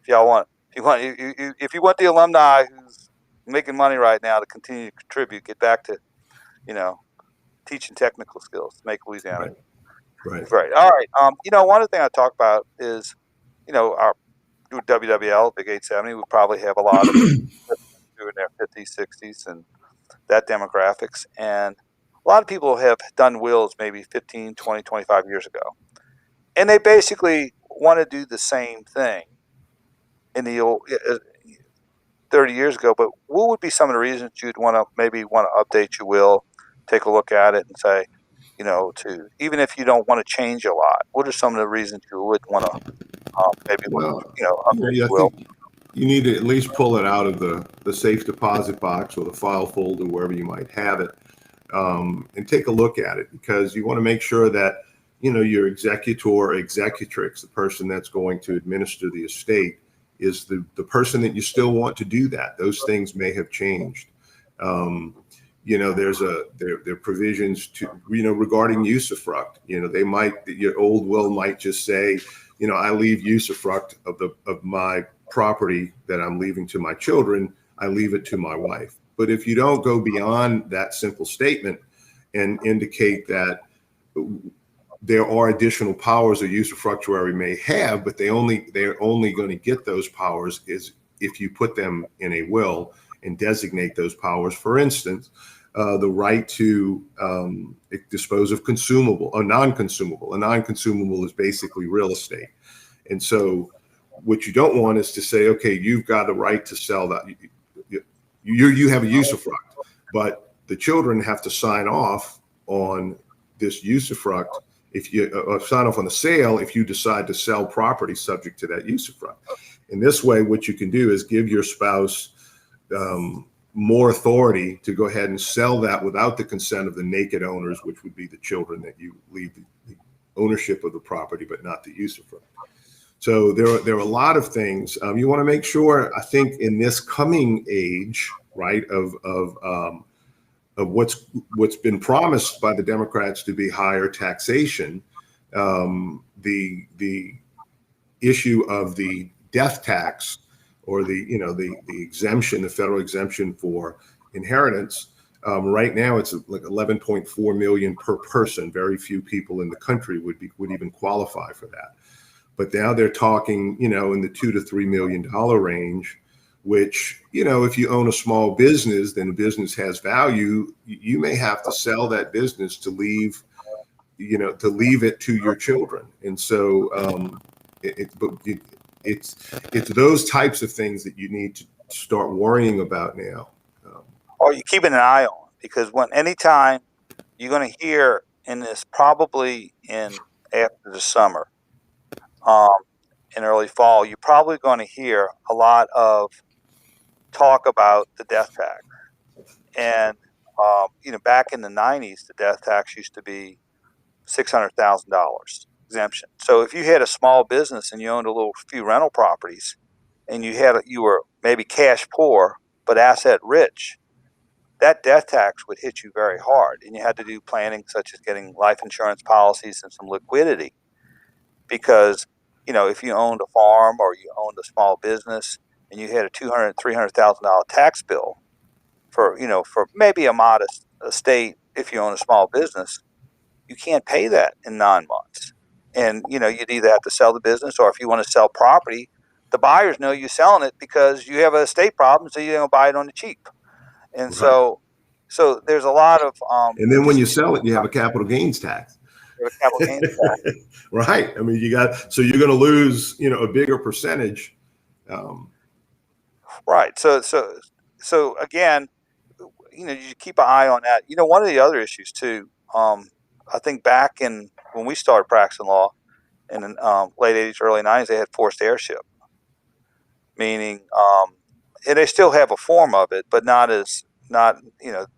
If you want the alumni who's making money right now to continue to contribute, get back to, teaching technical skills to make Louisiana. Right. All right. One other thing I talk about is, our WWL, Big 870, we probably have a lot of doing their 50s, 60s, and that demographics. And a lot of people have done wills maybe 15, 20, 25 years ago. And they basically want to do the same thing in the old 30 years ago. But what would be some of the reasons you'd want to update your will, take a look at it and say, to even if you don't want to change a lot, what are some of the reasons you would want to update your will? Think you need to at least pull it out of the safe deposit box or the file folder, wherever you might have it, and take a look at it, because you want to make sure that, your executor or executrix, the person that's going to administer the estate, is the person that you still want to do that. Those things may have changed. There are provisions to, regarding usufruct. Your old will might just say, I leave usufruct of my property that I'm leaving to my children, I leave it to my wife. But if you don't go beyond that simple statement and indicate that there are additional powers a usufructuary may have, but they're only going to get those powers is if you put them in a will and designate those powers. For instance, the right to dispose of consumable or non-consumable. A non-consumable is basically real estate. And so what you don't want is to say, okay, you've got the right to sell that. You have a usufruct, but the children have to sign off on this usufruct. If you sign off on the sale, if you decide to sell property subject to that usufruct. In this way, what you can do is give your spouse more authority to go ahead and sell that without the consent of the naked owners, which would be the children that you leave the ownership of the property, but not the usufruct. So there are a lot of things you want to make sure. I think in this coming age, right, of what's been promised by the Democrats to be higher taxation, the issue of the death tax, or the exemption, the federal exemption for inheritance. Right now, it's like 11.4 million per person. Very few people in the country would even qualify for that. But now they're talking, in the $2 to $3 million range, which, if you own a small business, then the business has value. You may have to sell that business to leave it to your children. And so it's those types of things that you need to start worrying about now. Or you're keeping an eye on, because anytime you're going to hear in this, probably after the summer, in early fall, you're probably going to hear a lot of talk about the death tax. And back in the 90s, the death tax used to be $600,000 exemption. So if you had a small business and you owned a few rental properties, and you were maybe cash poor but asset rich, that death tax would hit you very hard. And you had to do planning, such as getting life insurance policies and some liquidity, because if you owned a farm or you owned a small business and you had a $200,000, $300,000 tax bill for maybe a modest estate, if you own a small business, you can't pay that in 9 months. And, you'd either have to sell the business, or if you want to sell property, the buyers know you're selling it because you have an estate problem, so you're going to buy it on the cheap. And so there's a lot of and then when you sell it, you have a capital gains tax. You have a capital gains tax. Right. I mean, you're going to lose, a bigger percentage. Right. So again, you keep an eye on that. One of the other issues too, I think back when we started practicing law in the late 80s, early 90s, they had forced heirship, meaning, and they still have a form of it, but not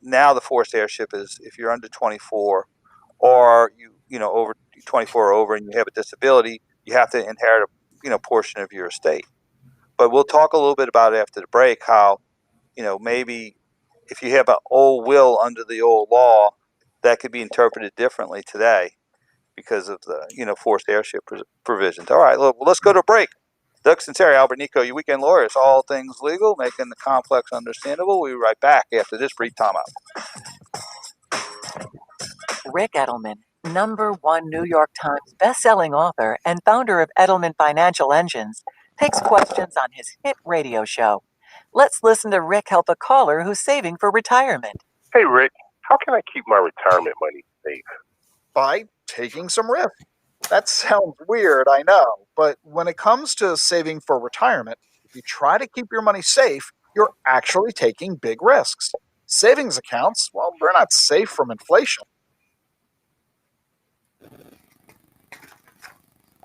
now the forced heirship is if you're under 24 or over 24 or over and you have a disability, you have to inherit a portion of your estate. But we'll talk a little bit about it after the break, how, maybe if you have an old will under the old law, that could be interpreted differently today because of the, forced heirship provisions. All right, look, let's go to a break. Doug Sunseri, Albert Nicaud, your weekend lawyers, all things legal, making the complex understandable. We'll be right back after this brief timeout. Rick Edelman, #1 New York Times best-selling author and founder of Edelman Financial Engines, takes questions on his hit radio show. Let's listen to Rick help a caller who's saving for retirement. Hey, Rick, how can I keep my retirement money safe? By taking some risk. That sounds weird, I know, but when it comes to saving for retirement, if you try to keep your money safe, you're actually taking big risks. Savings accounts, well, they're not safe from inflation.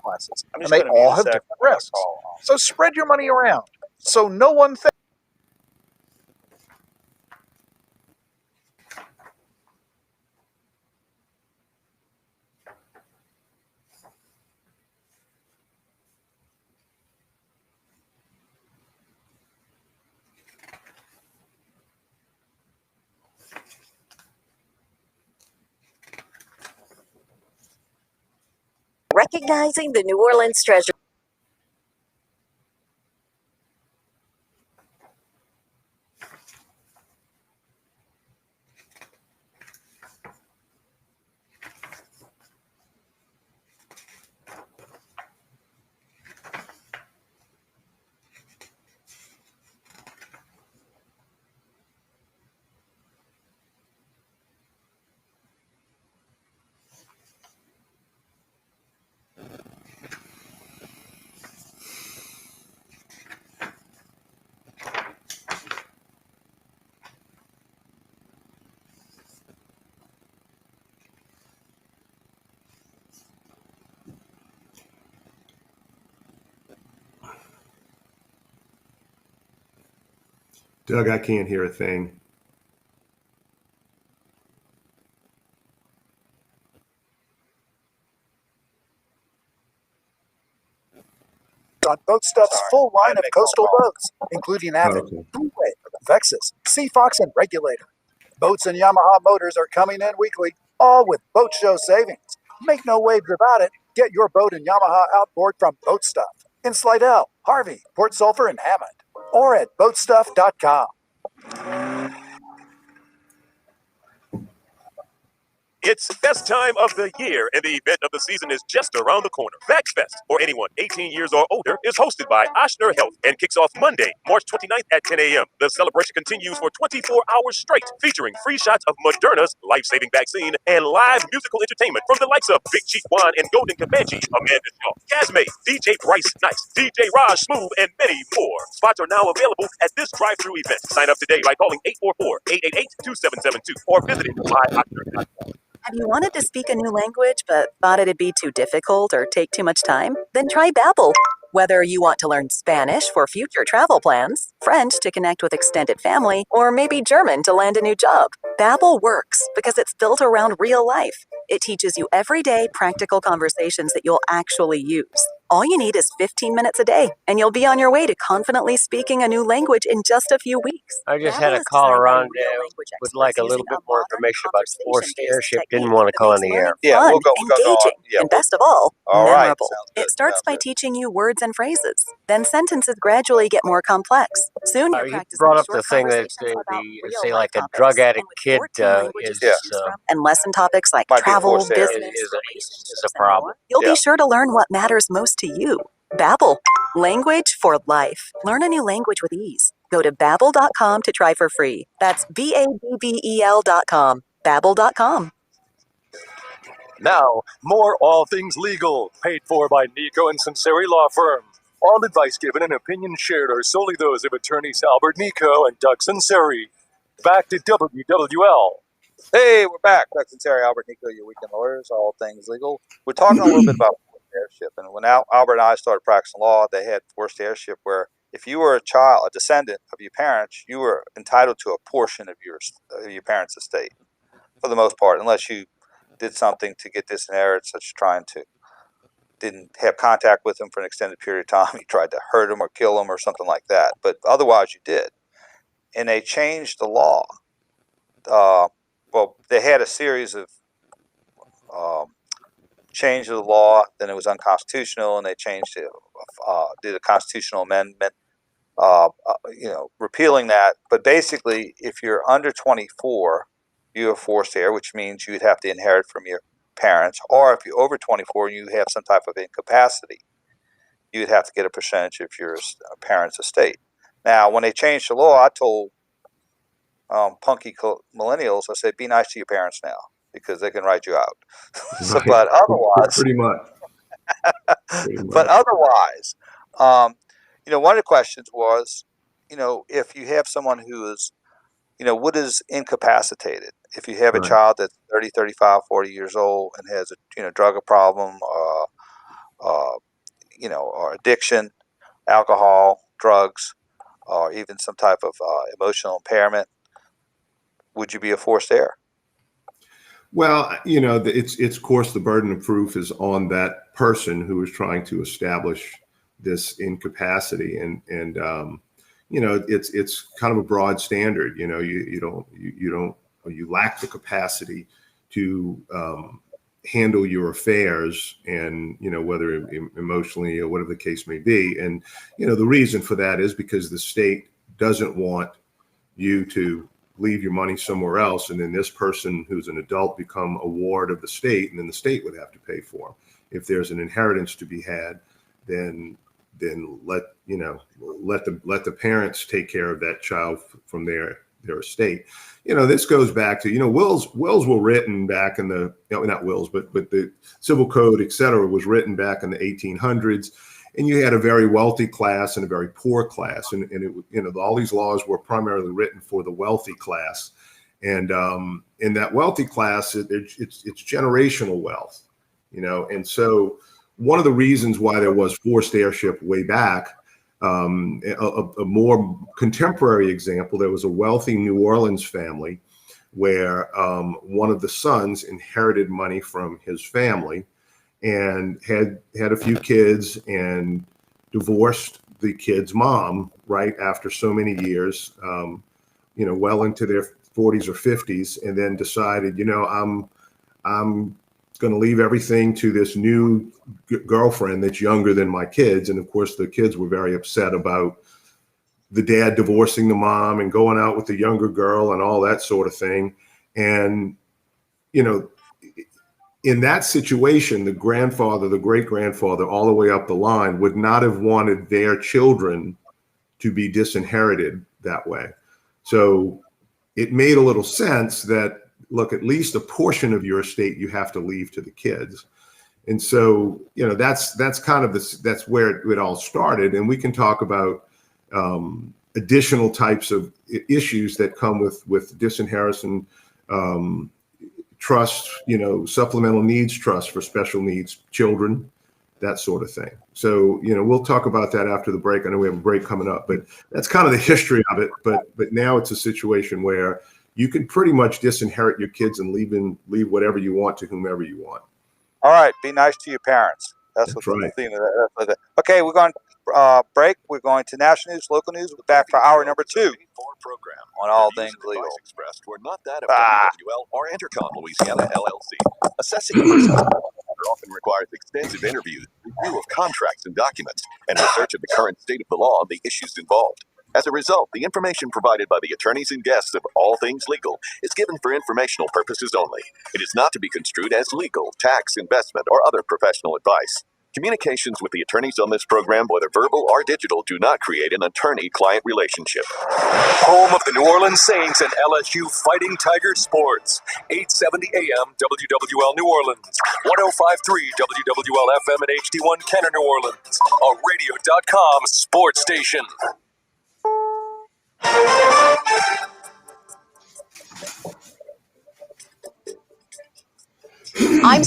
Classes, and they all have different risks. So spread your money around so no one thinks. Recognizing the New Orleans treasure. Doug, I can't hear a thing. On Boat Stuff's full line of coastal boats, including Avid, Blue Wave, Vexus, Sea Fox, and Regulator. Boats and Yamaha motors are coming in weekly, all with boat show savings. Make no waves about it. Get your boat and Yamaha outboard from Boat Stuff in Slidell, Harvey, Port Sulphur, and Hammond, or at boatstuff.com. It's best time of the year, and the event of the season is just around the corner. VaxFest, for anyone 18 years or older, is hosted by Ochsner Health and kicks off Monday, March 29th at 10 a.m. The celebration continues for 24 hours straight, featuring free shots of Moderna's life-saving vaccine and live musical entertainment from the likes of Big Chief Juan and Golden Comanche, Amanda Shaw, Casmay, DJ Bryce Nice, DJ Raj Smooth, and many more. Spots are now available at this drive-thru event. Sign up today by calling 844-888-2772 or visit it by Ochsner.com. Have you wanted to speak a new language but thought it'd be too difficult or take too much time? Then try Babbel. Whether you want to learn Spanish for future travel plans, French to connect with extended family, or maybe German to land a new job, Babbel works because it's built around real life. It teaches you everyday practical conversations that you'll actually use, All you need is 15 minutes a day, and you'll be on your way to confidently speaking a new language in just a few weeks. I just had a caller on would like a little bit more information about forced airship. Didn't want to call on the air. Yeah, Fun, we'll go engaging, on. Yeah, and best of all, all right. memorable. It starts by teaching you words and phrases. Then sentences gradually get more complex. Soon you're You practicing brought up short the thing that conversations about say real like a life drug topics. addict kid is And lesson topics like Might be travel, forced air. business, is a problem. you'll be sure to learn what matters most to you. Babbel, language for life. Learn a new language with ease. Go to babbel.com to try for free. That's BABBEL.com. Babbel.com. Now, more All Things Legal, paid for by Nicaud and Sunseri Law Firm. All advice given and opinions shared are solely those of attorneys Albert Nicaud and Doug Sunseri. Back to WWL. Hey, we're back. Doug Sunseri, Albert Nicaud, your weekend lawyers, all things legal. We're talking a little bit about forced heirship. And when Albert and I started practicing law, they had forced heirship where if you were a descendant of your parents, you were entitled to a portion of your parents' estate, for the most part, unless you did something to get disinherited, such as didn't have contact with them for an extended period of time. You tried to hurt them or kill them or something like that. But otherwise, you did. And they changed the law. Well, they had a series of changes of the law. Then it was unconstitutional, and they changed it. Did a constitutional amendment, repealing that. But basically, if you're under 24, you have forced heir, which means you'd have to inherit from your parents. Or if you're over 24 and you have some type of incapacity, you'd have to get a percentage of your parents' estate. Now, when they changed the law, I told punky millennials, I said, be nice to your parents now, because they can write you out. But otherwise, pretty much. But otherwise, one of the questions was, if you have someone who is, what is incapacitated? If you have a child that's 30, 35, 40 years old and has a, drug problem, or addiction, alcohol, drugs, or even some type of emotional impairment, would you be a forced heir? Well, it's of course the burden of proof is on that person who is trying to establish this incapacity, and it's kind of a broad standard. You lack the capacity to handle your affairs, and whether emotionally or whatever the case may be. And the reason for that is because the state doesn't want you to leave your money somewhere else, and then this person who's an adult become a ward of the state, and then the state would have to pay for them. If there's an inheritance to be had, then let the parents take care of that child from their estate. This goes back to wills were written back in the not wills, but the civil code, etc., was written back in the 1800s. And you had a very wealthy class and a very poor class, and it, all these laws were primarily written for the wealthy class, and in that wealthy class, it's generational wealth, and so one of the reasons why there was forced heirship way back, a more contemporary example, there was a wealthy New Orleans family where one of the sons inherited money from his family, and had a few kids and divorced the kid's mom right after so many years, well into their 40s or 50s, and then decided, I'm going to leave everything to this new girlfriend that's younger than my kids. And of course, the kids were very upset about the dad divorcing the mom and going out with the younger girl and all that sort of thing. And, in that situation, the grandfather, the great-grandfather, all the way up the line would not have wanted their children to be disinherited that way. So it made a little sense that, look, at least a portion of your estate you have to leave to the kids. And so, that's kind of that's where it all started. And we can talk about additional types of issues that come with disinheritance, trust, supplemental needs trust for special needs children, that sort of thing. So, we'll talk about that after the break. I know we have a break coming up, but that's kind of the history of it. But now it's a situation where you can pretty much disinherit your kids and leave whatever you want to whomever you want. All right, be nice to your parents. That's what the right. theme of that. Okay, we're going to break. We're going to national news, local news. We're back for hour number 2 on all things legal. Expressed were not that of WWL or Intercom Louisiana LLC. Assessing a person's often requires extensive interviews, review of contracts and documents, and research of the current state of the law and the issues involved. As a result, the information provided by the attorneys and guests of All Things Legal is given for informational purposes only. It is not to be construed as legal, tax, investment, or other professional advice. Communications with the attorneys on this program, whether verbal or digital, do not create an attorney-client relationship. Home of the New Orleans Saints and LSU Fighting Tiger Sports. 870 AM WWL New Orleans. 105.3 WWL FM and HD1 Kenner New Orleans. A radio.com sports station. I'm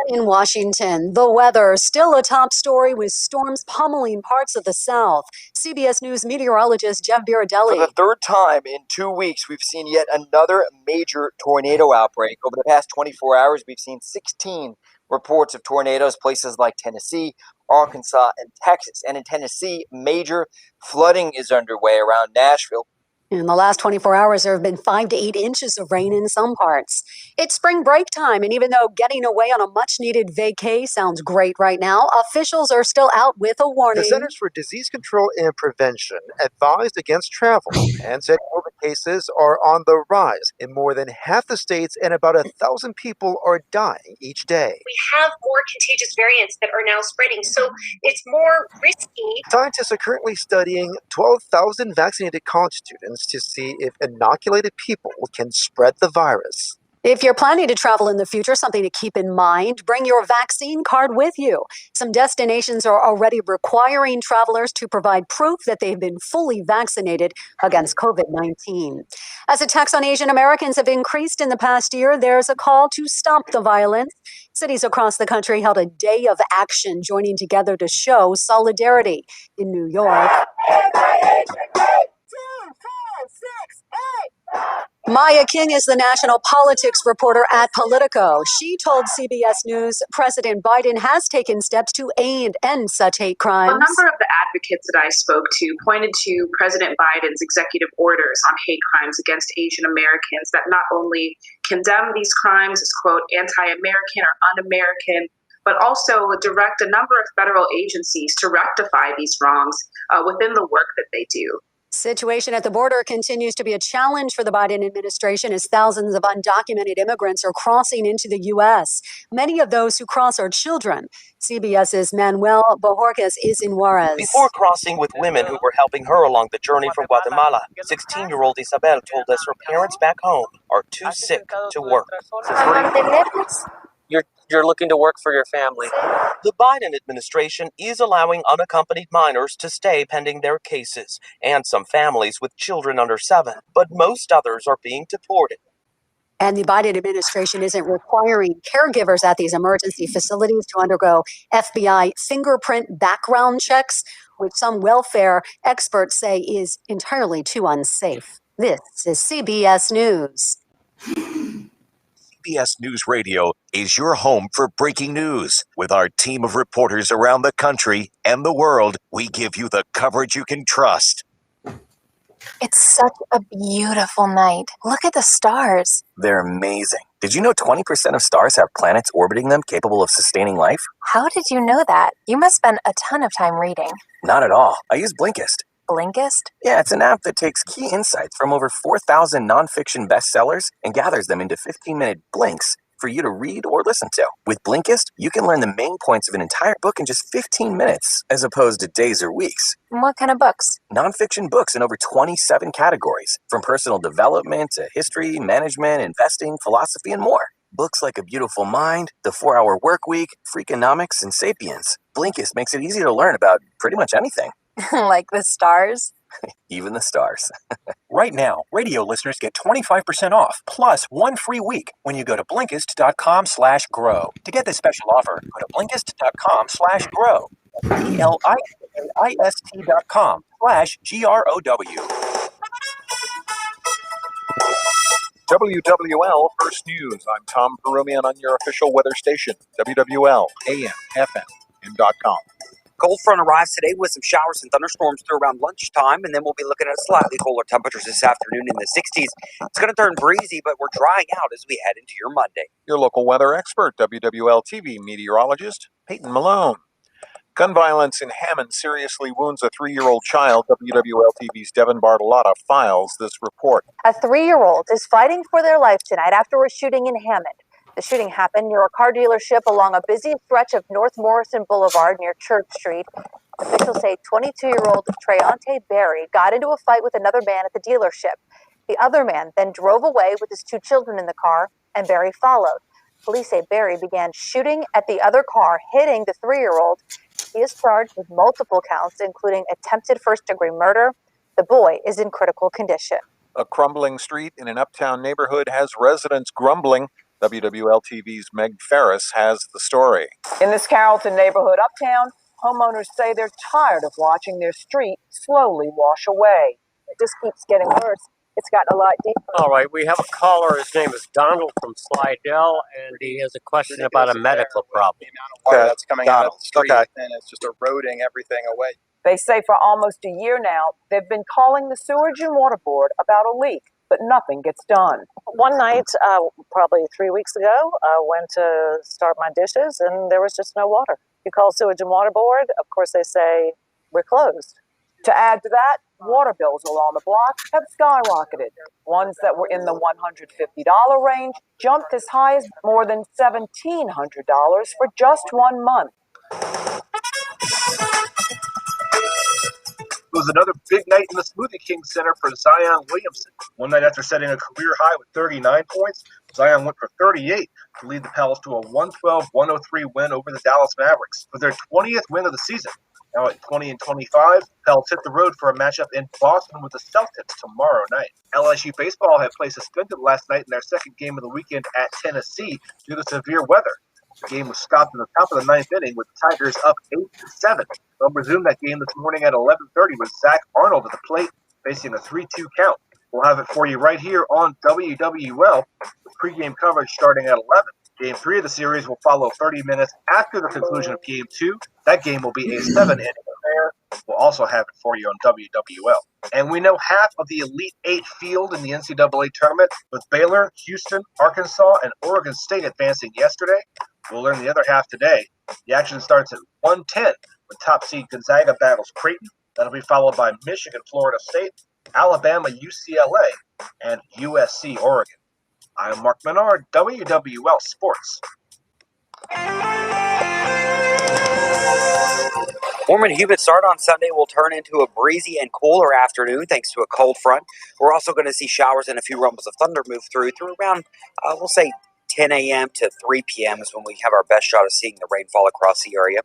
in Washington. The weather still a top story with storms pummeling parts of the South. CBS News meteorologist Jeff Biradelli. For the third time in 2 weeks, we've seen yet another major tornado outbreak. Over the past 24 hours, we've seen 16 reports of tornadoes, places like Tennessee, Arkansas, and Texas. And in Tennessee, major flooding is underway around Nashville. In the last 24 hours, there have been 5 to 8 inches of rain in some parts. It's spring break time, and even though getting away on a much-needed vacay sounds great right now, officials are still out with a warning. The Centers for Disease Control and Prevention advised against travel and said COVID cases are on the rise in more than half the states, and about 1,000 people are dying each day. We have more contagious variants that are now spreading, so it's more risky. Scientists are currently studying 12,000 vaccinated college students to see if inoculated people can spread the virus. If you're planning to travel in the future, something to keep in mind, bring your vaccine card with you. Some destinations are already requiring travelers to provide proof that they've been fully vaccinated against COVID-19. As attacks on Asian Americans have increased in the past year, there's a call to stop the violence. Cities across the country held a day of action, joining together to show solidarity. In New York, Maya King is the national politics reporter at Politico. She told CBS News President Biden has taken steps to end such hate crimes. A number of the advocates that I spoke to pointed to President Biden's executive orders on hate crimes against Asian Americans that not only condemn these crimes as, quote, anti-American or un-American, but also direct a number of federal agencies to rectify these wrongs within the work that they do. Situation at the border continues to be a challenge for the Biden administration as thousands of undocumented immigrants are crossing into the U.S. Many of those who cross are children. CBS's Manuel Bojorquez is in Juarez. Before crossing with women who were helping her along the journey from Guatemala, 16-year-old Isabel told us her parents back home are too sick to work. You're looking to work for your family. The Biden administration is allowing unaccompanied minors to stay pending their cases, and some families with children under 7, but most others are being deported. And the Biden administration isn't requiring caregivers at these emergency facilities to undergo FBI fingerprint background checks, which some welfare experts say is entirely too unsafe. This is CBS News. CBS News Radio is your home for breaking news. With our team of reporters around the country and the world, we give you the coverage you can trust. It's such a beautiful night. Look at the stars. They're amazing. Did you know 20% of stars have planets orbiting them capable of sustaining life? How did you know that? You must spend a ton of time reading. Not at all. I use Blinkist. Blinkist? Yeah, it's an app that takes key insights from over 4,000 nonfiction bestsellers and gathers them into 15-minute blinks for you to read or listen to. With Blinkist, you can learn the main points of an entire book in just 15 minutes, as opposed to days or weeks. What kind of books? Nonfiction books in over 27 categories, from personal development to history, management, investing, philosophy, and more. Books like A Beautiful Mind, The 4-Hour Workweek, Freakonomics, and Sapiens. Blinkist makes it easy to learn about pretty much anything. Like the stars? Even the stars. Right now, radio listeners get 25% off, plus 1 free week when you go to Blinkist.com/grow. To get this special offer, go to Blinkist.com/grow. Blinkist.com/GROW. WWL First News. I'm Tom Perumian on your official weather station, WWL AM, FM, WWL.com. Cold front arrives today with some showers and thunderstorms through around lunchtime, and then we'll be looking at slightly cooler temperatures this afternoon in the 60s. It's going to turn breezy, but we're drying out as we head into your Monday. Your local weather expert, WWL TV meteorologist Peyton Malone. Gun violence in Hammond seriously wounds a 3-year-old child. WWL TV's Devin Bartolotta files this report. A 3-year-old is fighting for their life tonight after a shooting in Hammond. The shooting happened near a car dealership along a busy stretch of North Morrison Boulevard near Church Street. Officials say 22-year-old Treonte Berry got into a fight with another man at the dealership. The other man then drove away with his 2 children in the car, and Berry followed. Police say Berry began shooting at the other car, hitting the 3-year-old. He is charged with multiple counts, including attempted first-degree murder. The boy is in critical condition. A crumbling street in an uptown neighborhood has residents grumbling. WWL TV's Meg Ferris has the story. In this Carrollton neighborhood uptown, homeowners say they're tired of watching their street slowly wash away. It just keeps getting worse. It's gotten a lot deeper. All right, we have a caller. His name is Donald from Slidell, and he has a question about a medical problem. That's coming out of the street, and it's just eroding everything away. They say for almost a year now, they've been calling the Sewage and Water Board about a leak, but nothing gets done. One night, probably 3 weeks ago, I went to start my dishes, and there was just no water. You call Sewage and Water Board, of course they say, we're closed. To add to that, water bills along the block have skyrocketed. Ones that were in the $150 range jumped as high as more than $1,700 for just 1 month. It was another big night in the Smoothie King Center for Zion Williamson. One night after setting a career high with 39 points, Zion went for 38 to lead the Pels to a 112-103 win over the Dallas Mavericks for their 20th win of the season. Now at 20-25, Pels hit the road for a matchup in Boston with the Celtics tomorrow night. LSU baseball had played suspended last night in their second game of the weekend at Tennessee due to severe weather. The game was stopped in the top of the 9th inning with the Tigers up 8-7. They'll resume that game this morning at 11:30 with Zach Arnold at the plate facing a 3-2 count. We'll have it for you right here on WWL with pregame coverage starting at 11. Game 3 of the series will follow 30 minutes after the conclusion of Game 2. That game will be a 7-inning affair. We'll also have it for you on WWL. And we know half of the Elite 8 field in the NCAA tournament, with Baylor, Houston, Arkansas, and Oregon State advancing yesterday. We'll learn the other half today. The action starts at 1:10 when top seed Gonzaga battles Creighton. That'll be followed by Michigan, Florida State, Alabama, UCLA, and USC, Oregon. I'm Mark Menard, WWL Sports. Warm and humid start on Sunday will turn into a breezy and cooler afternoon thanks to a cold front. We're also going to see showers and a few rumbles of thunder move through around, we'll say, 10 a.m. to 3 p.m. is when we have our best shot of seeing the rainfall across the area.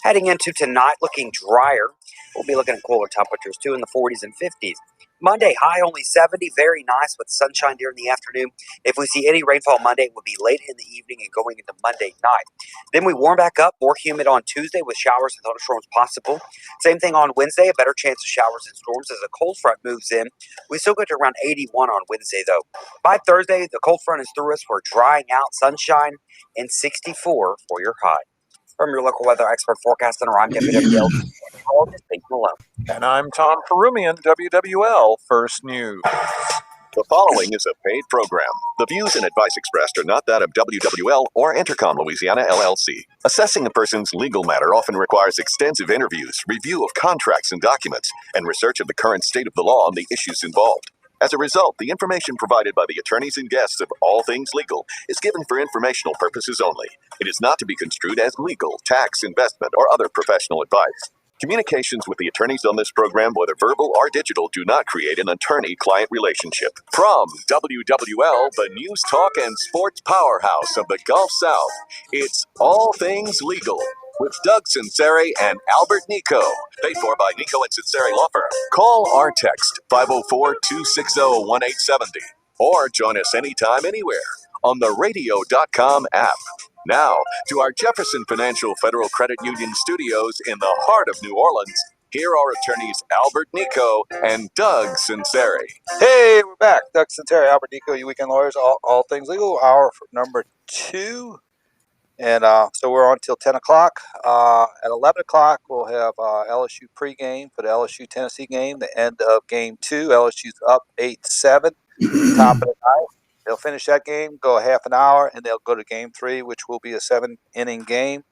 Heading into tonight, looking drier. We'll be looking at cooler temperatures, too, in the 40s and 50s. Monday, high only 70, very nice with sunshine during the afternoon. If we see any rainfall Monday, it will be late in the evening and going into Monday night. Then we warm back up, more humid on Tuesday with showers and thunderstorms possible. Same thing on Wednesday, a better chance of showers and storms as a cold front moves in. We still get to around 81 on Wednesday, though. By Thursday, the cold front is through us. We're drying out, sunshine, and 64 for your high. From your local weather expert forecast center, I'm WWL. And I'm Tom Perumian, WWL First News. The following is a paid program. The views and advice expressed are not that of WWL or Intercom Louisiana, LLC. Assessing a person's legal matter often requires extensive interviews, review of contracts and documents, and research of the current state of the law on the issues involved. As a result, the information provided by the attorneys and guests of All Things Legal is given for informational purposes only. It is not to be construed as legal, tax, investment, or other professional advice. Communications with the attorneys on this program, whether verbal or digital, do not create an attorney-client relationship. From WWL, the news talk and sports powerhouse of the Gulf South, it's All Things Legal with Doug Sunseri and Albert Nicaud. Paid for by Nicaud and Sunseri Law Firm. Call or text 504-260-1870 or join us anytime, anywhere on the radio.com app. Now, to our Jefferson Financial Federal Credit Union studios in the heart of New Orleans, here are attorneys Albert Nicaud and Doug Sunseri. Hey, we're back. Doug Sunseri, Albert Nicaud, you weekend lawyers, all things legal. Hour number 2. And so we're on till 10 o'clock. At 11 o'clock, we'll have LSU pregame for the LSU Tennessee game, the end of game 2. LSU's up 8-7, top of the ninth. They'll finish that game, go a half an hour, and they'll go to game 3, which will be a 7-inning game.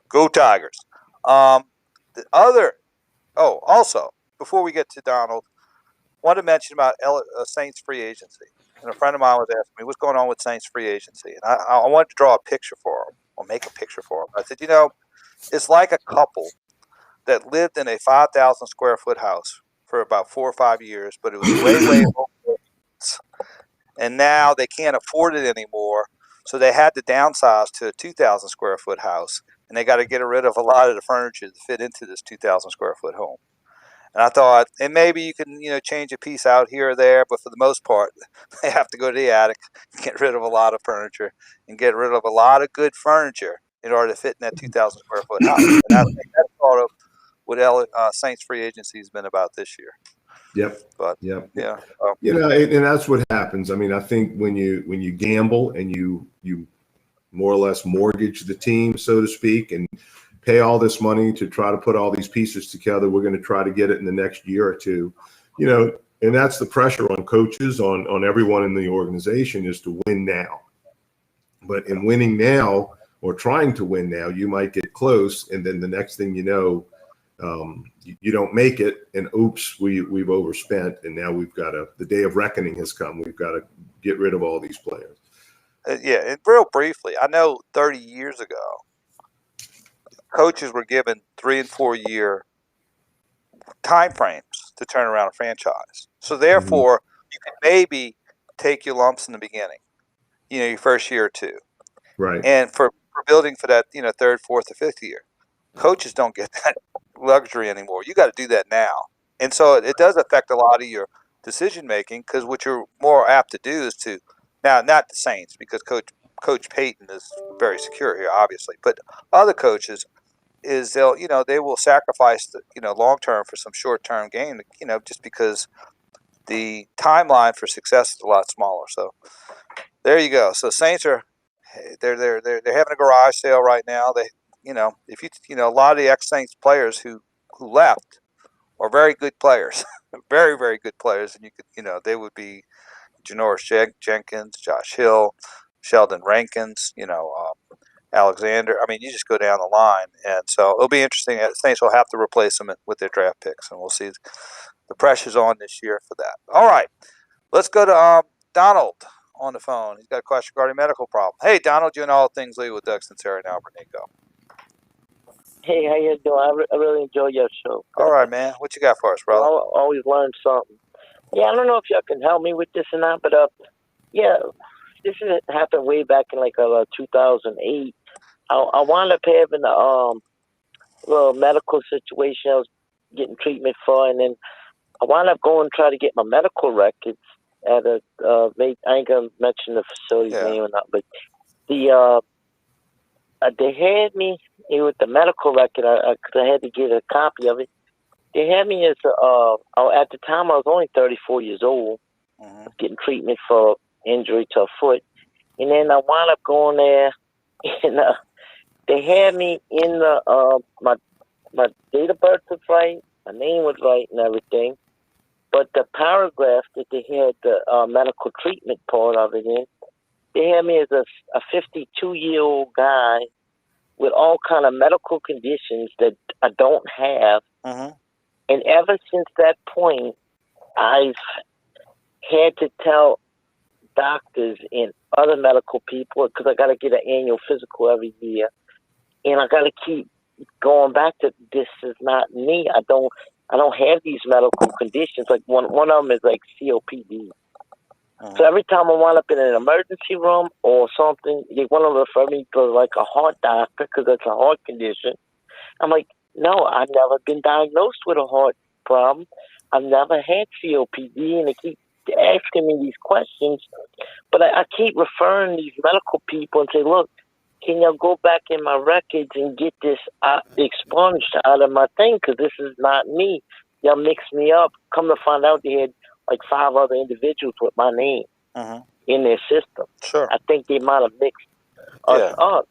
Go Tigers. Also, before we get to Donald, I wanted to mention about Saints free agency. And a friend of mine was asking me, what's going on with Saints free agency? And I wanted to draw a picture for him, or make a picture for him. I said, it's like a couple that lived in a 5,000 square foot house for about 4 or 5 years, but it was way over. And now they can't afford it anymore. So they had to downsize to a 2,000 square foot house, and they got to get rid of a lot of the furniture to fit into this 2,000 square foot home. And I thought, and maybe you can, change a piece out here or there, but for the most part, they have to go to the attic, get rid of a lot of furniture, and get rid of a lot of good furniture in order to fit in that 2,000 square foot house. And I think that's sort of what Saints free agency has been about this year. Yep. But yep. Yeah. And that's what happens. I mean, I think when you gamble and you more or less mortgage the team, so to speak, and pay all this money to try to put all these pieces together, we're going to try to get it in the next year or two, and that's the pressure on coaches, on everyone in the organization, is to win now. But in winning now, or trying to win now, you might get close, and then the next thing you know, you don't make it, and oops, we've overspent, and now the day of reckoning has come. We've got to get rid of all these players. And real briefly, I know 30 years ago, coaches were given 3 and 4 year time frames to turn around a franchise. So therefore, you can maybe take your lumps in the beginning, your first year or two. Right. And for building for that, 3rd, 4th, or 5th year, coaches don't get that luxury anymore. You got to do that now. And so it does affect a lot of your decision making, because what you're more apt to do is to, now not the Saints, because Coach Payton is very secure here, obviously, but other coaches is they will sacrifice the long term for some short term gain, just because the timeline for success is a lot smaller. So there you go. So Saints are they're having a garage sale right now. They if a lot of the ex-Saints players who left are very good players, very very good players, and you could they would be Janoris Jenkins, Josh Hill, Sheldon Rankins, Alexander. I mean, you just go down the line, and so it'll be interesting. Saints will have to replace them with their draft picks, and we'll see. The pressure's on this year for that. All right, let's go to Donald on the phone. He's got a question regarding medical problem. Hey, Donald, you know all things legal with Doug Sunseri and Albert Nicaud. Hey, how you doing? I really enjoy your show. All right, man. What you got for us, brother? I always learn something. Yeah, I don't know if y'all can help me with this or not, but this happened way back in 2008. I wound up having a little medical situation I was getting treatment for, and then I wound up going to try to get my medical records at I ain't gonna mention the facility's name or not, but they had me with the medical record. I had to get a copy of it. They had me as at the time I was only 34 years old, getting treatment for injury to a foot, and then I wound up going there, and they had me in the my date of birth was right, my name was right, and everything, but the paragraph that they had the medical treatment part of it in, they had me as a 52-year-old guy with all kind of medical conditions that I don't have. And ever since that point, I've had to tell doctors and other medical people, because I got to get an annual physical every year, and I got to keep going back to, this is not me. I don't have these medical conditions. Like one of them is like COPD. So every time I wind up in an emergency room or something, they want to refer me to like a heart doctor because that's a heart condition. I'm like, no, I've never been diagnosed with a heart problem. I've never had COPD, and they keep asking me these questions. But I keep referring these medical people and say, look, can you go back in my records and get this expunged out of my thing? Because this is not me. Y'all mixed me up. Come to find out, they had like 5 other individuals with my name in their system. Sure. I think they might have mixed us up.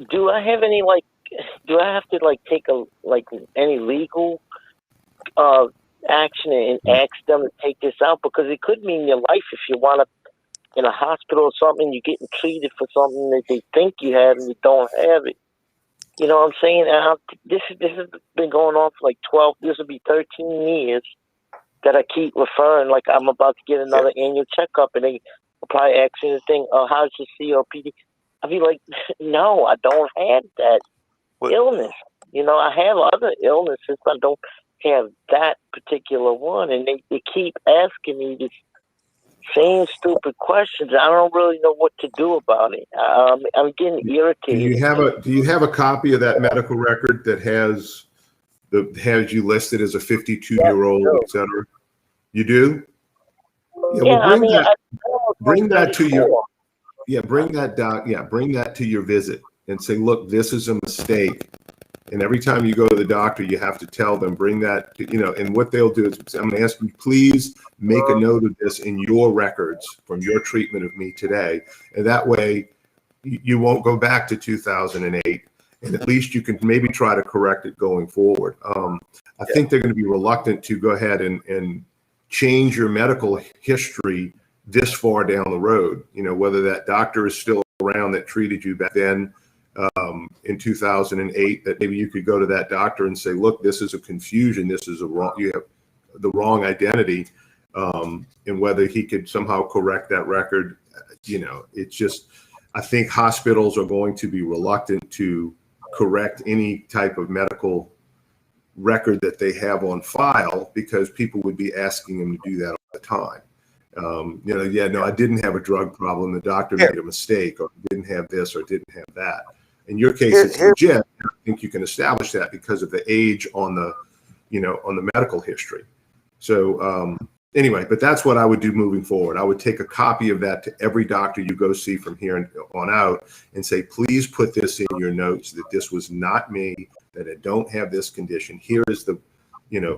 do I have any like? Do I have to like take any legal action and ask them to take this out? Because it could mean your life if you wind up in a hospital or something. You're getting treated for something that they think you have and you don't have it. You know what I'm saying? This has been going on for like 12. This will be 13 years that I keep referring. Like I'm about to get another annual checkup, and they will probably ask me the thing, how's your COPD? I'll be like, no, I don't have that illness. You know, I have other illnesses, but I don't have that particular one. And they keep asking me this same stupid questions. I don't really know what to do about it. I'm getting irritated. Do you have a copy of that medical record that has you listed as a 52-year-old, et cetera? You do? Yeah, well, bring that to your bring that to your visit and say, look, this is a mistake. And every time you go to the doctor, you have to tell them, bring that, and what they'll do is, I'm going to ask you, please make a note of this in your records from your treatment of me today. And that way you won't go back to 2008. And at least you can maybe try to correct it going forward. I think they're going to be reluctant to go ahead and change your medical history this far down the road. Whether that doctor is still around that treated you back then, in 2008, that maybe you could go to that doctor and say, look, this is a confusion. This is you have the wrong identity. And whether he could somehow correct that record, it's just, I think hospitals are going to be reluctant to correct any type of medical record that they have on file, because people would be asking them to do that all the time. I didn't have a drug problem. The doctor made a mistake, or didn't have this, or didn't have that. In your case, it's legit. I think you can establish that because of the age on the medical history. So anyway, but that's what I would do moving forward. I would take a copy of that to every doctor you go see from here on out and say, please put this in your notes that this was not me, that I don't have this condition. Here is the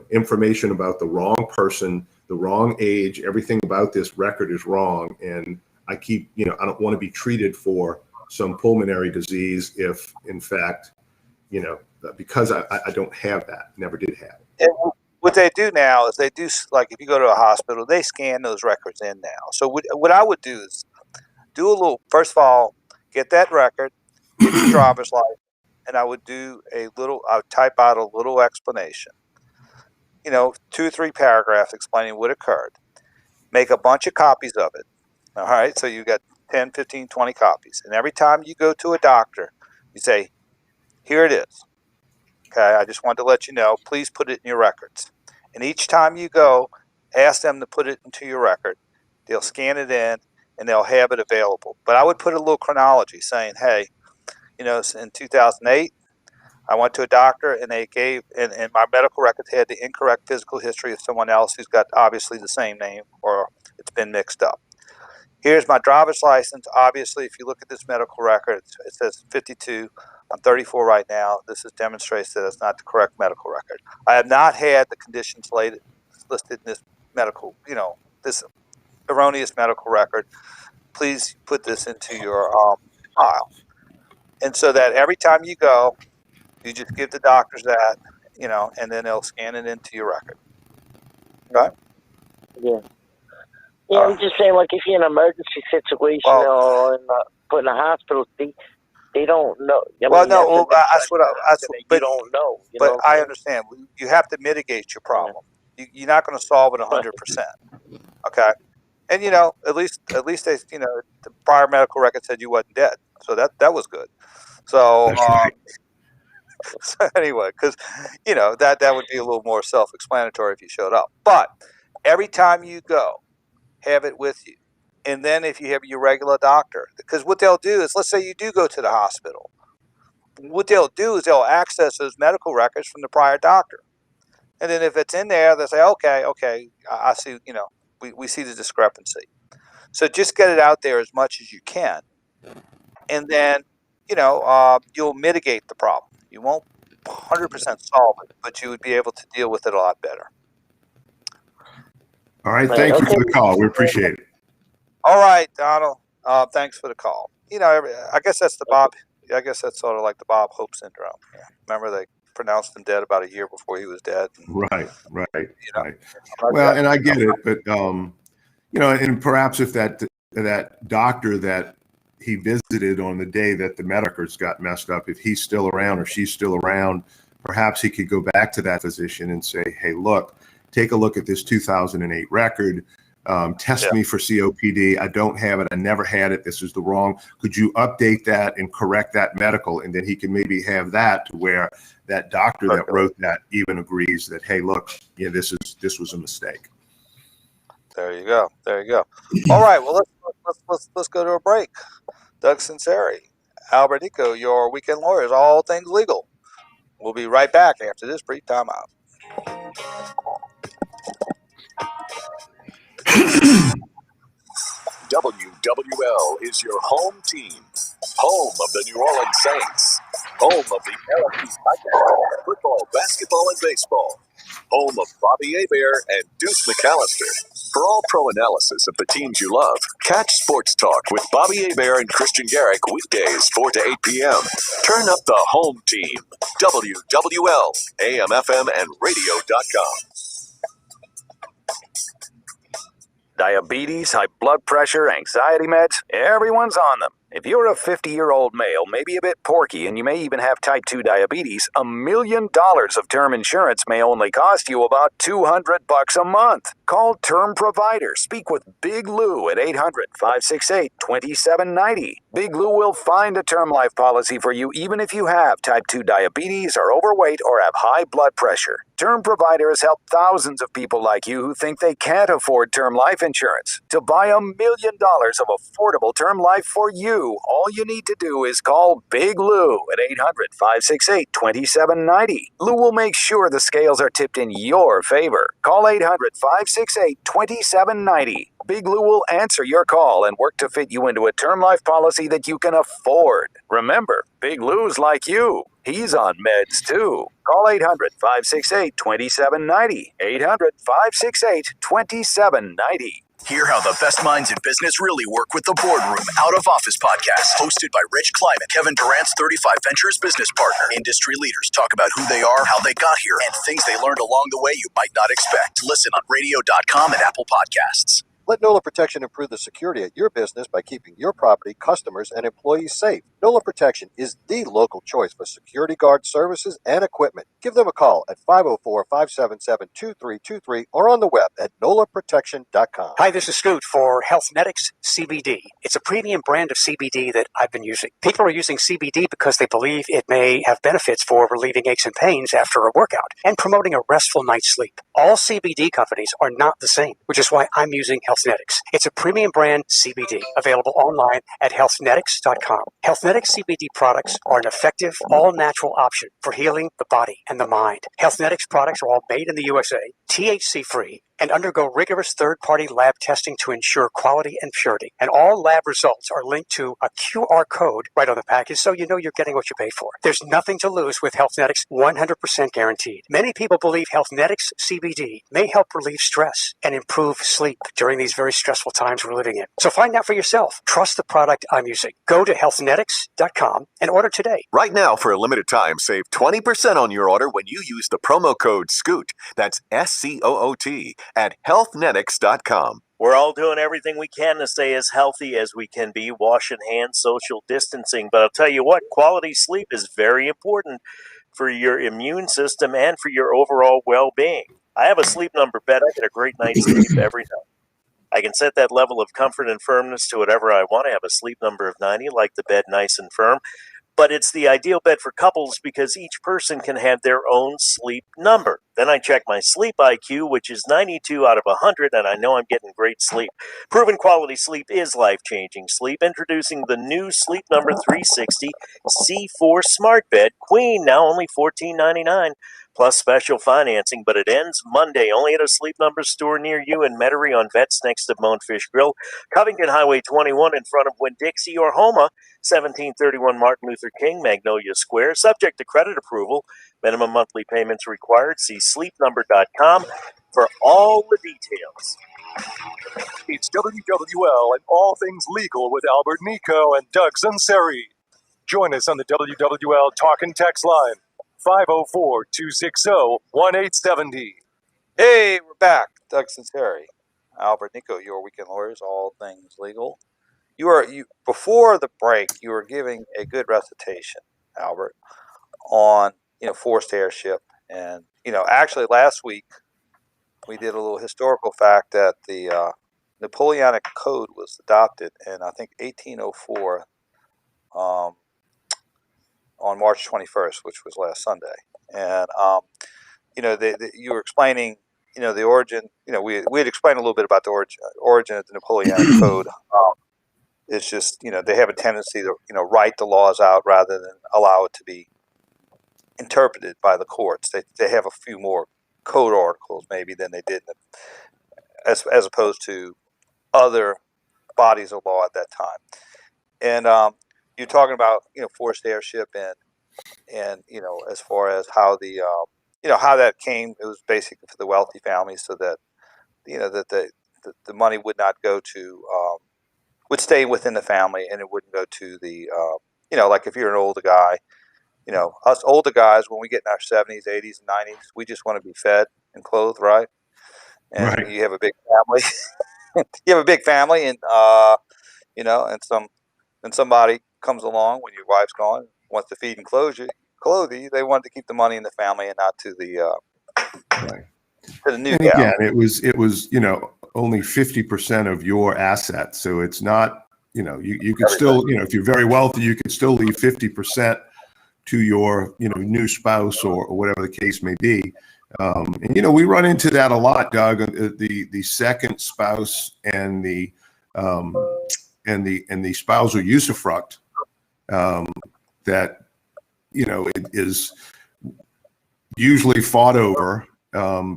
information about the wrong person, the wrong age. Everything about this record is wrong. And I I don't want to be treated for some pulmonary disease if, in fact, because I don't have that, never did have it. And what they do now is if you go to a hospital, they scan those records in now. So what I would do is first of all, get that record, get your driver's license, and I would type out a little explanation, 2 or 3 paragraphs explaining what occurred. Make a bunch of copies of it. All right. So you got 10, 15, 20 copies. And every time you go to a doctor, you say, here it is. Okay. I just wanted to let you know, please put it in your records. And each time you go, ask them to put it into your record. They'll scan it in and they'll have it available. But I would put a little chronology saying, hey, in 2008, I went to a doctor and they gave, and my medical records had the incorrect physical history of someone else who's got obviously the same name, or it's been mixed up. Here's my driver's license. Obviously, if you look at this medical record, it says 52. I'm 34 right now. This demonstrates that it's not the correct medical record. I have not had the conditions listed in this this erroneous medical record. Please put this into your file. And so that every time you go, you just give the doctors that, and then they'll scan it into your record. Okay? Yeah. Yeah, I'm just saying, like, if you're in an emergency situation or put in a hospital, they don't know. You don't know. But I understand. You have to mitigate your problem. You're not going to solve it 100%. Okay? And, at least they, the prior medical record said you wasn't dead. So that was good. So, so anyway, because, that would be a little more self-explanatory if you showed up. But every time you go, have it with you. And then if you have your regular doctor, because what they'll do is, let's say you do go to the hospital. What they'll do is they'll access those medical records from the prior doctor. And then if it's in there, they'll say, okay, I see, we see the discrepancy. So just get it out there as much as you can. And then, you'll mitigate the problem. You won't 100% solve it, but you would be able to deal with it a lot better. All right. Thank you for the call. We appreciate it. All right, Donald. Thanks for the call. I guess that's the I guess that's sort of like the Bob Hope syndrome. Yeah. Remember, they pronounced him dead about a year before he was dead. Right. You know, Right. Well, and I get it, but and perhaps if that doctor that he visited on the day that the medicals got messed up, if he's still around or she's still around, perhaps he could go back to that physician and say, hey, look, take a look at this 2008 record. Test me for COPD. I don't have it. I never had it. This is the wrong. Could you update that and correct that medical? And then he can maybe have that to where that doctor that wrote that even agrees that, hey, look, this was a mistake. There you go. All right. Well, let's go to a break. Doug Sunseri, Albert Nicaud, your weekend lawyers, all things legal. We'll be right back after this brief timeout. WWL is your home team, home of the New Orleans Saints, home of the LFC Tigers, football, basketball, and baseball, home of Bobby Hebert and Deuce McAllister. For all pro analysis of the teams you love, catch Sports Talk with Bobby Hebert and Christian Garrick weekdays 4 to 8 p.m. Turn up the home team, WWL, AM, FM, and radio.com. Diabetes, high blood pressure, anxiety meds, everyone's on them. If you're a 50-year-old male, maybe a bit porky, and you may even have type 2 diabetes, $1 million of term insurance may only cost you about $200 a month. Call Term Provider. Speak with Big Lou at 800-568-2790. Big Lou will find a term life policy for you even if you have type 2 diabetes, are overweight, or have high blood pressure. Term Provider has helped thousands of people like you who think they can't afford term life insurance. To buy $1 million of affordable term life for you, all you need to do is call Big Lou at 800-568-2790. Lou will make sure the scales are tipped in your favor. Call 800-568-2790. Big Lou will answer your call and work to fit you into a term life policy that you can afford. Remember, Big Lou's like you. He's on meds too. Call 800-568-2790. 800-568-2790. Hear how the best minds in business really work with the Boardroom Out of Office podcast, hosted by Rich Kleiman, Kevin Durant's 35 Ventures business partner. Industry leaders talk about who they are, how they got here, and things they learned along the way you might not expect. Listen on radio.com and Apple Podcasts. Let NOLA Protection improve the security at your business by keeping your property, customers, and employees safe. NOLA Protection is the local choice for security guard services and equipment. Give them a call at 504-577-2323 or on the web at nolaprotection.com. Hi, this is Scoot for Healthnetics CBD. It's a premium brand of CBD that I've been using. People are using CBD because they believe it may have benefits for relieving aches and pains after a workout and promoting a restful night's sleep. All CBD companies are not the same, which is why I'm using Healthnetics. It's a premium brand CBD available online at healthnetics.com. Healthnetics CBD products are an effective, all-natural option for healing the body and the mind. Healthnetics products are all made in the USA, THC-free, and undergo rigorous third-party lab testing to ensure quality and purity. And all lab results are linked to a QR code right on the package, so you know you're getting what you pay for. There's nothing to lose with Healthnetics, 100% guaranteed. Many people believe Healthnetics CBD may help relieve stress and improve sleep during these very stressful times we're living in. So find out for yourself. Trust the product I'm using. Go to healthnetics.com and order today. Right now, for a limited time, save 20% on your order when you use the promo code SCOOT. That's SCOOT at healthnetics.com. We're all doing everything we can to stay as healthy as we can be, washing hands, social distancing. But I'll tell you what, quality sleep is very important for your immune system and for your overall well-being. I have a Sleep Number bed. I get a great night's sleep every night. I can set that level of comfort and firmness to whatever I want. I have a Sleep Number of 90, like the bed nice and firm. But it's the ideal bed for couples because each person can have their own sleep number. Then I check my sleep IQ, which is 92 out of 100, and I know I'm getting great sleep. Proven quality sleep is life-changing sleep. Introducing the new Sleep Number 360 C4 Smart Bed Queen, now only $14.99. Plus special financing, but it ends Monday only at a Sleep Number store near you in Metairie on Vets next to Bonefish Grill, Covington Highway 21 in front of Winn-Dixie, or Homa, 1731 Martin Luther King, Magnolia Square. Subject to credit approval. Minimum monthly payments required. See sleepnumber.com for all the details. It's WWL and all things legal with Albert Nicaud and Doug Sunseri. Join us on the WWL Talk and Text line, 504-260-1870. Hey, we're back. Doug Sunseri, Albert Nicaud, your weekend lawyers, all things legal. You before the break, you were giving a good recitation, Albert, on forced heirship, and actually last week we did a little historical fact that the Napoleonic Code was adopted in I think 1804 on March 21st, which was last Sunday, and you were explaining the origin. We had explained a little bit about the origin of the Napoleonic Code. It's just they have a tendency to write the laws out rather than allow it to be interpreted by the courts. They have a few more code articles maybe than they did as opposed to other bodies of law at that time. And you're talking about forced heirship and as far as how the how that came. It was basically for the wealthy families so that that the money would not go to would stay within the family, and it wouldn't go to the like if you're an older guy, us older guys, when we get in our 70s, 80s, and 90s, we just want to be fed and clothed, right? And Right. you have a big family. You have a big family, and and somebody comes along when your wife's gone, wants to feed and clothe you. They want to keep the money in the family and not to the to the new And gal. again, it was only 50% of your assets, so it's not you could still if you're very wealthy, you could still leave 50% to your new spouse or whatever the case may be. And we run into that a lot, Doug. The second spouse and the spousal usufruct that it is usually fought over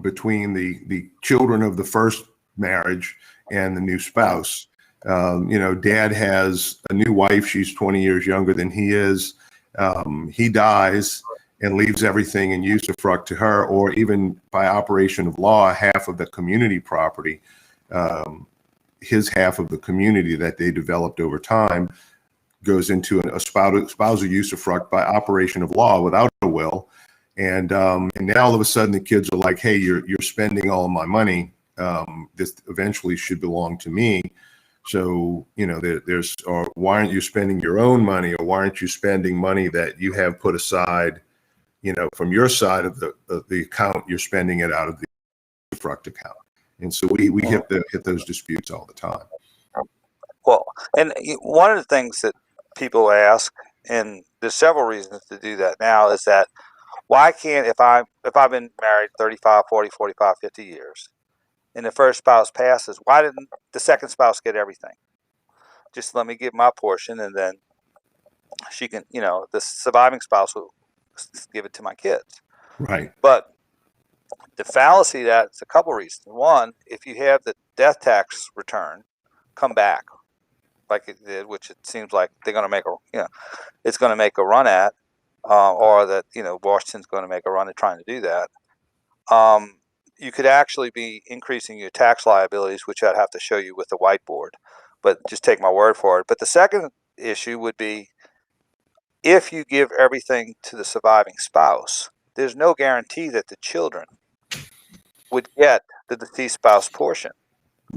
between the children of the first marriage and the new spouse. Dad has a new wife. She's 20 years younger than he is. He dies and leaves everything in usufruct to her, or even by operation of law, half of the community property, his half of the community that they developed over time goes into a spousal usufruct by operation of law without a will. And now all of a sudden the kids are like, hey, you're spending all of my money. This eventually should belong to me. So, there's, or why aren't you spending your own money, or why aren't you spending money that you have put aside, from your side of the account, you're spending it out of the usufruct account. And so we hit those disputes all the time. Well, and one of the things that people ask, and there's several reasons to do that now, is that why can't, if I've been married 35, 40, 45, 50 years, and the first spouse passes, why didn't the second spouse get everything? Just let me give my portion, and then she can, the surviving spouse will give it to my kids. Right. But the fallacy of that is a couple reasons. One, if you have the death tax return come back like it did, which it seems like they're going to make it's going to make a run at, or that Washington's going to make a run at trying to do that. You could actually be increasing your tax liabilities, which I'd have to show you with the whiteboard, but just take my word for it. But the second issue would be, if you give everything to the surviving spouse, there's no guarantee that the children would get the deceased spouse portion.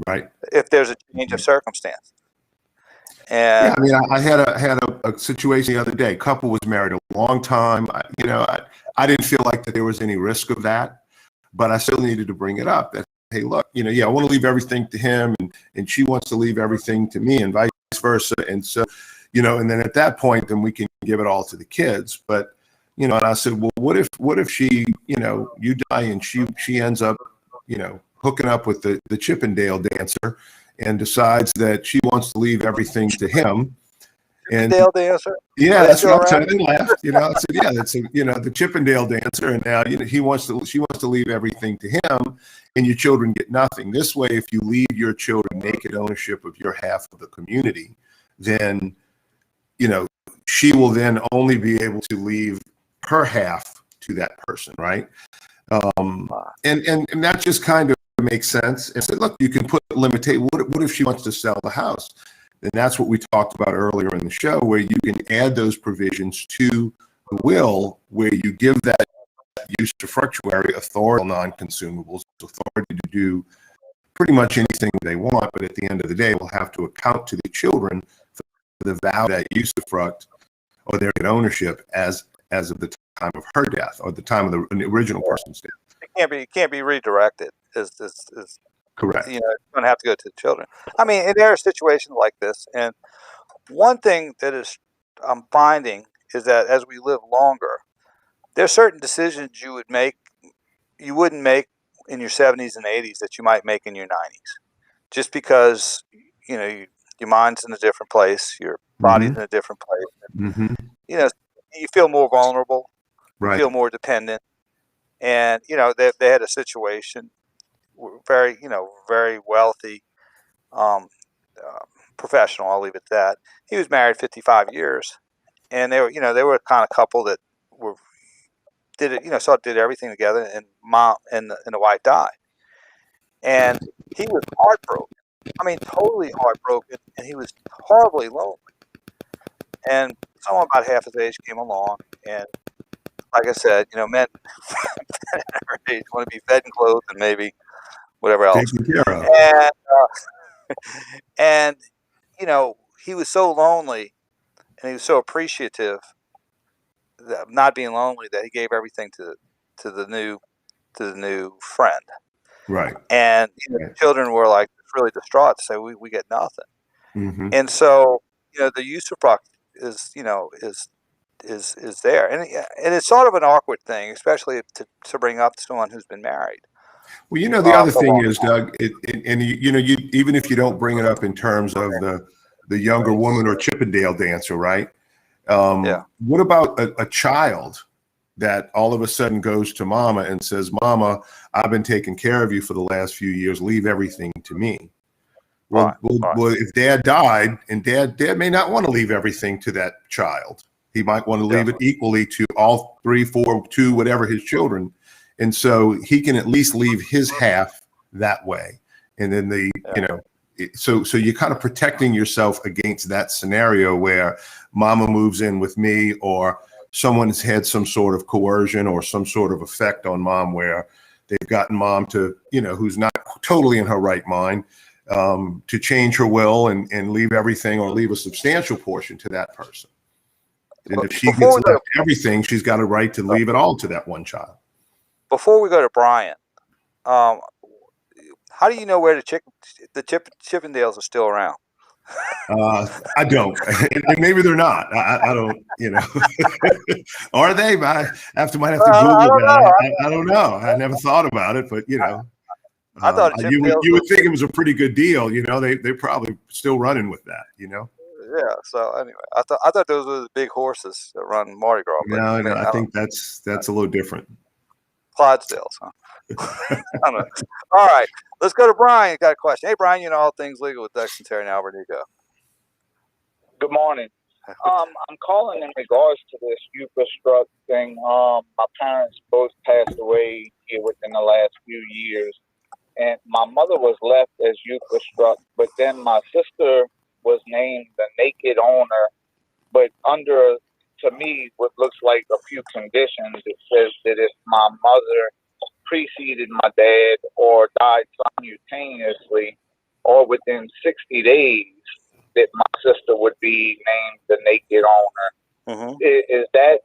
Right. If there's a change of circumstance. And yeah, I mean, I had a situation the other day. Couple was married a long time. I didn't feel like that there was any risk of that, but I still needed to bring it up. That, hey, look, I want to leave everything to him, and she wants to leave everything to me, and vice versa. And so, and then at that point, then we can give it all to the kids. But and I said, well, what if she, you die and she ends up, hooking up with the Chippendale dancer, and decides that she wants to leave everything to him. And Chippendale dancer? Yeah, that's what I'm saying. They laughed. I said, yeah, that's the Chippendale dancer, and now she wants to leave everything to him, and your children get nothing. This way, if you leave your children naked ownership of your half of the community, then she will then only be able to leave her half to that person, right? And that just kind of makes sense. And said, look, you can put limitation. What if she wants to sell the house? then that's what we talked about earlier in the show, where you can add those provisions to the will, where you give that usufructuary authority, non-consumables, authority to do pretty much anything they want, but at the end of the day, will have to account to the children for the value of that usufruct or their ownership as of the time of her death or the time of the original person's death. It can't be redirected. Is correct? You know, it's going to have to go to the children. I mean, and there are situations like this, and one thing that I'm finding is that as we live longer, there are certain decisions you wouldn't make in your 70s and 80s that you might make in your 90s, just because your mind's in a different place, your body's in a different place. You know, you feel more vulnerable, right? You feel more dependent, and they had a situation, very very wealthy, professional. I'll leave it at that. He was married 55 years, and they were the kind of couple that did everything together, and mom and the wife died, and he was heartbroken. I mean, totally heartbroken, and he was horribly lonely. And someone about half his age came along, and like I said, men at our age want to be fed and clothed and maybe whatever else. Taken care of. And he was so lonely, and he was so appreciative of not being lonely that he gave everything to the new friend. Right. And the children were like really distraught to say we get nothing. Mm-hmm. And so the usufruct is there, and it's sort of an awkward thing, especially to bring up to someone who's been married. Well, the other thing is, Doug, you even if you don't bring it up in terms of the younger woman or Chippendale dancer, right? What about a child that all of a sudden goes to mama and says, "Mama, I've been taking care of you for the last few years. Leave everything to me." Well, if dad died, and dad may not want to leave everything to that child. He might want to leave it equally to all 3, 4, 2, whatever his children. And so he can at least leave his half that way. And then so you're kind of protecting yourself against that scenario where mama moves in with me, or someone has had some sort of coercion or some sort of effect on mom where they've gotten mom to, who's not totally in her right mind, to change her will and leave everything or leave a substantial portion to that person. And if she gets left everything, she's got a right to leave it all to that one child. Before we go to Brian, how do you know where the Chippendales are still around? I don't. And maybe they're not. I don't, Are they? I might have to Google that. I don't know. I never thought about it, but I thought you would think it was a pretty good deal. They're probably still running with that. Yeah. So anyway, I thought those were the big horses that run Mardi Gras. But, no, I think that's a little different. Clydesdales, huh? I don't know. All right, let's go to Brian. Got a question. Hey, Brian, all things legal with Sunseri and Albert Nicaud. Good morning. I'm calling in regards to this usufruct thing. My parents both passed away here within the last few years, and my mother was left as usufruct, but then my sister was named the naked owner, but under, to me, what looks like a few conditions. It says that if my mother preceded my dad or died simultaneously or within 60 days, that my sister would be named the naked owner. Mm-hmm. Is that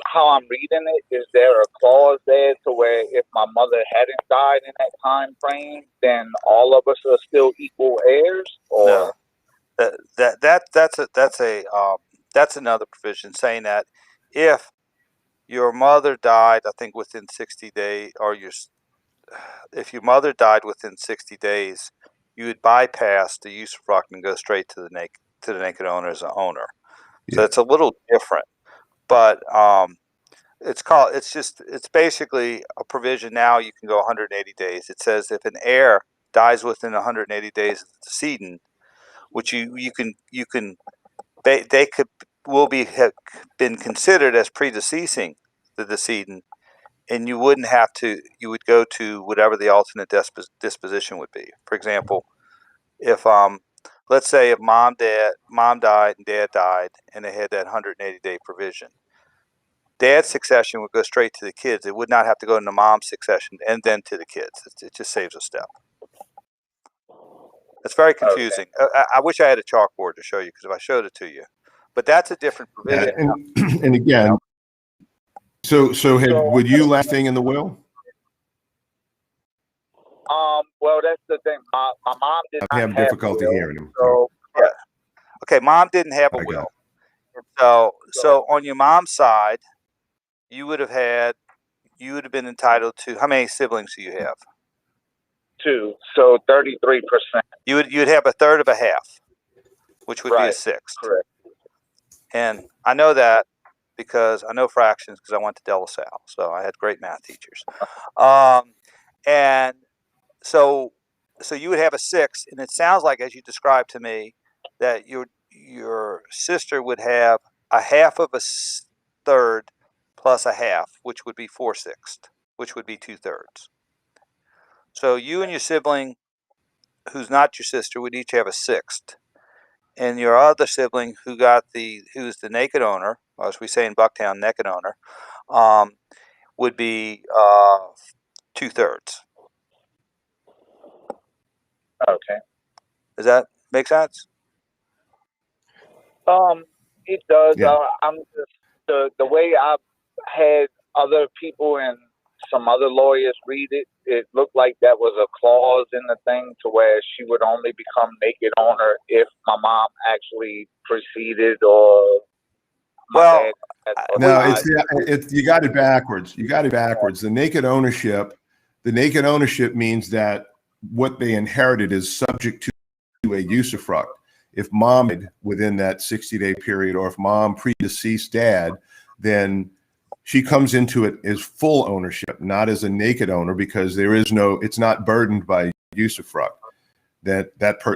how I'm reading it? Is there a clause there to where if my mother hadn't died in that time frame, then all of us are still equal heirs? Or no. That's another provision saying that if your mother died, I think within 60 days, or if your mother died within 60 days, you would bypass the usufruct and go straight to the naked owner as an owner. So it's a little different, but it's basically a provision. Now you can go 180 days. It says if an heir dies within 180 days of the decedent, which they have been considered as predeceasing the decedent, and you would go to whatever the alternate disposition would be. For example, if let's say if mom died and dad died, and they had that 180-day provision, dad's succession would go straight to the kids. It would not have to go into mom's succession and then to the kids. It just saves a step. It's very confusing. Okay. I wish I had a chalkboard to show you, because if I showed it to you, but that's a different provision. Yeah, and again, so would you last thing in the will? Well, that's the thing. My mom did not have difficulty hearing him. So, yeah. Okay, mom didn't have a will. So on your mom's side, you would have been entitled to, how many siblings do you have? 2, so 33%. You'd have a third of a half, which would be a sixth. Correct. And I know that because I know fractions, because I went to De La Salle, so I had great math teachers. And so you would have a sixth, and it sounds like, as you described to me, that your sister would have a half of a third plus a half, which would be 4/6, which would be 2/3. So you and your sibling, who's not your sister, would each have a sixth, and your other sibling, who's the naked owner, or as we say in Bucktown, naked owner, would be 2/3. Okay. Does that make sense? It does. Yeah. I'm just the way I've had other people and some other lawyers read it. It looked like that was a clause in the thing to where she would only become naked owner if my mom actually proceeded or. No, it's you got it backwards. You got it backwards. The naked ownership means that what they inherited is subject to a usufruct. If mom died within that 60-day period, or if mom predeceased dad, then she comes into it as full ownership, not as a naked owner, because it's not burdened by usufruct.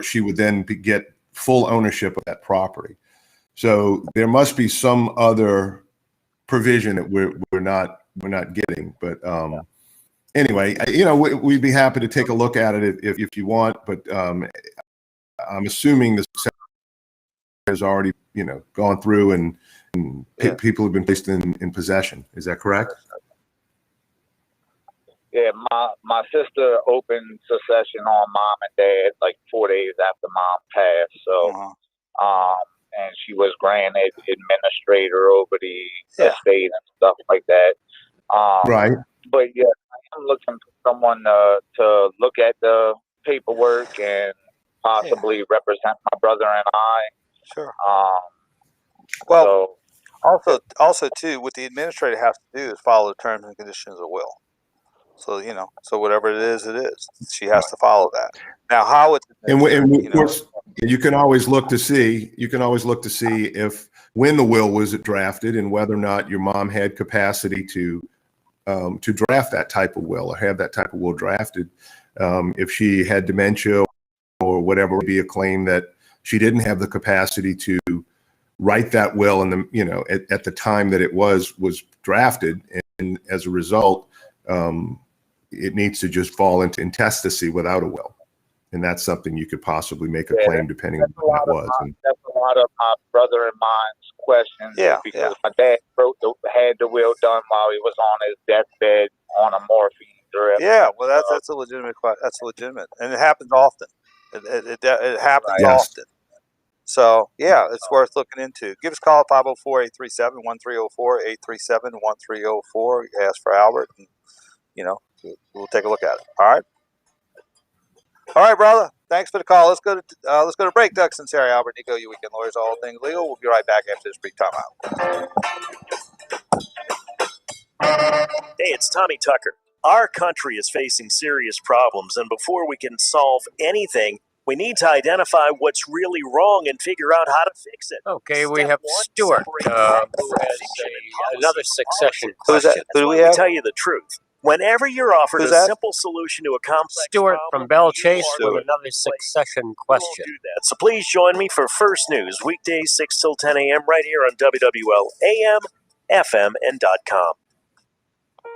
She would then get full ownership of that property. So there must be some other provision that we're not getting. But anyway, we'd be happy to take a look at it if you want. But I'm assuming the has already gone through and people have been placed in possession. Is that correct? Yeah, my sister opened succession on mom and dad like 4 days after mom passed. So, and she was granted administrator over the estate and stuff like that. Right. But yeah, I'm looking for someone to look at the paperwork and possibly represent my brother and I. Sure. Also too, what the administrator has to do is follow the terms and conditions of the will. So so whatever it is, she has to follow that. Now, how it's of course, you can always look to see if when the will was drafted and whether or not your mom had capacity to draft that type of will or have that type of will drafted. If she had dementia or whatever, would be a claim that she didn't have the capacity to write that will in the at the time that it was drafted, and as a result, it needs to just fall into intestacy without a will, and that's something you could possibly make a claim depending on what that was. That's a lot of my brother and mine's questions. Because my dad had the will done while he was on his deathbed on a morphine drip. Yeah, well, that's a legitimate question. That's legitimate, and it happens often. It happens often. So, yeah, it's worth looking into. Give us a call at 504-837-1304, 837-1304. Ask for Albert, and, we'll take a look at it. All right, brother. Thanks for the call. Let's go to break. Doug Sunseri, Albert Nicaud, your weekend lawyers, all things legal. We'll be right back after this brief timeout. Hey, it's Tommy Tucker. Our country is facing serious problems, and before we can solve anything, we need to identify what's really wrong and figure out how to fix it. Okay, we have Stuart, who has another succession Who's question. that? Who do we Let me have? tell you the truth. Whenever you're offered Who's a that? simple solution to a complex Stuart problem, from Bell Chase you with another succession will question. do that. So please join me for First News, weekdays 6 till 10 a.m. right here on WWL AM, FM, and .com.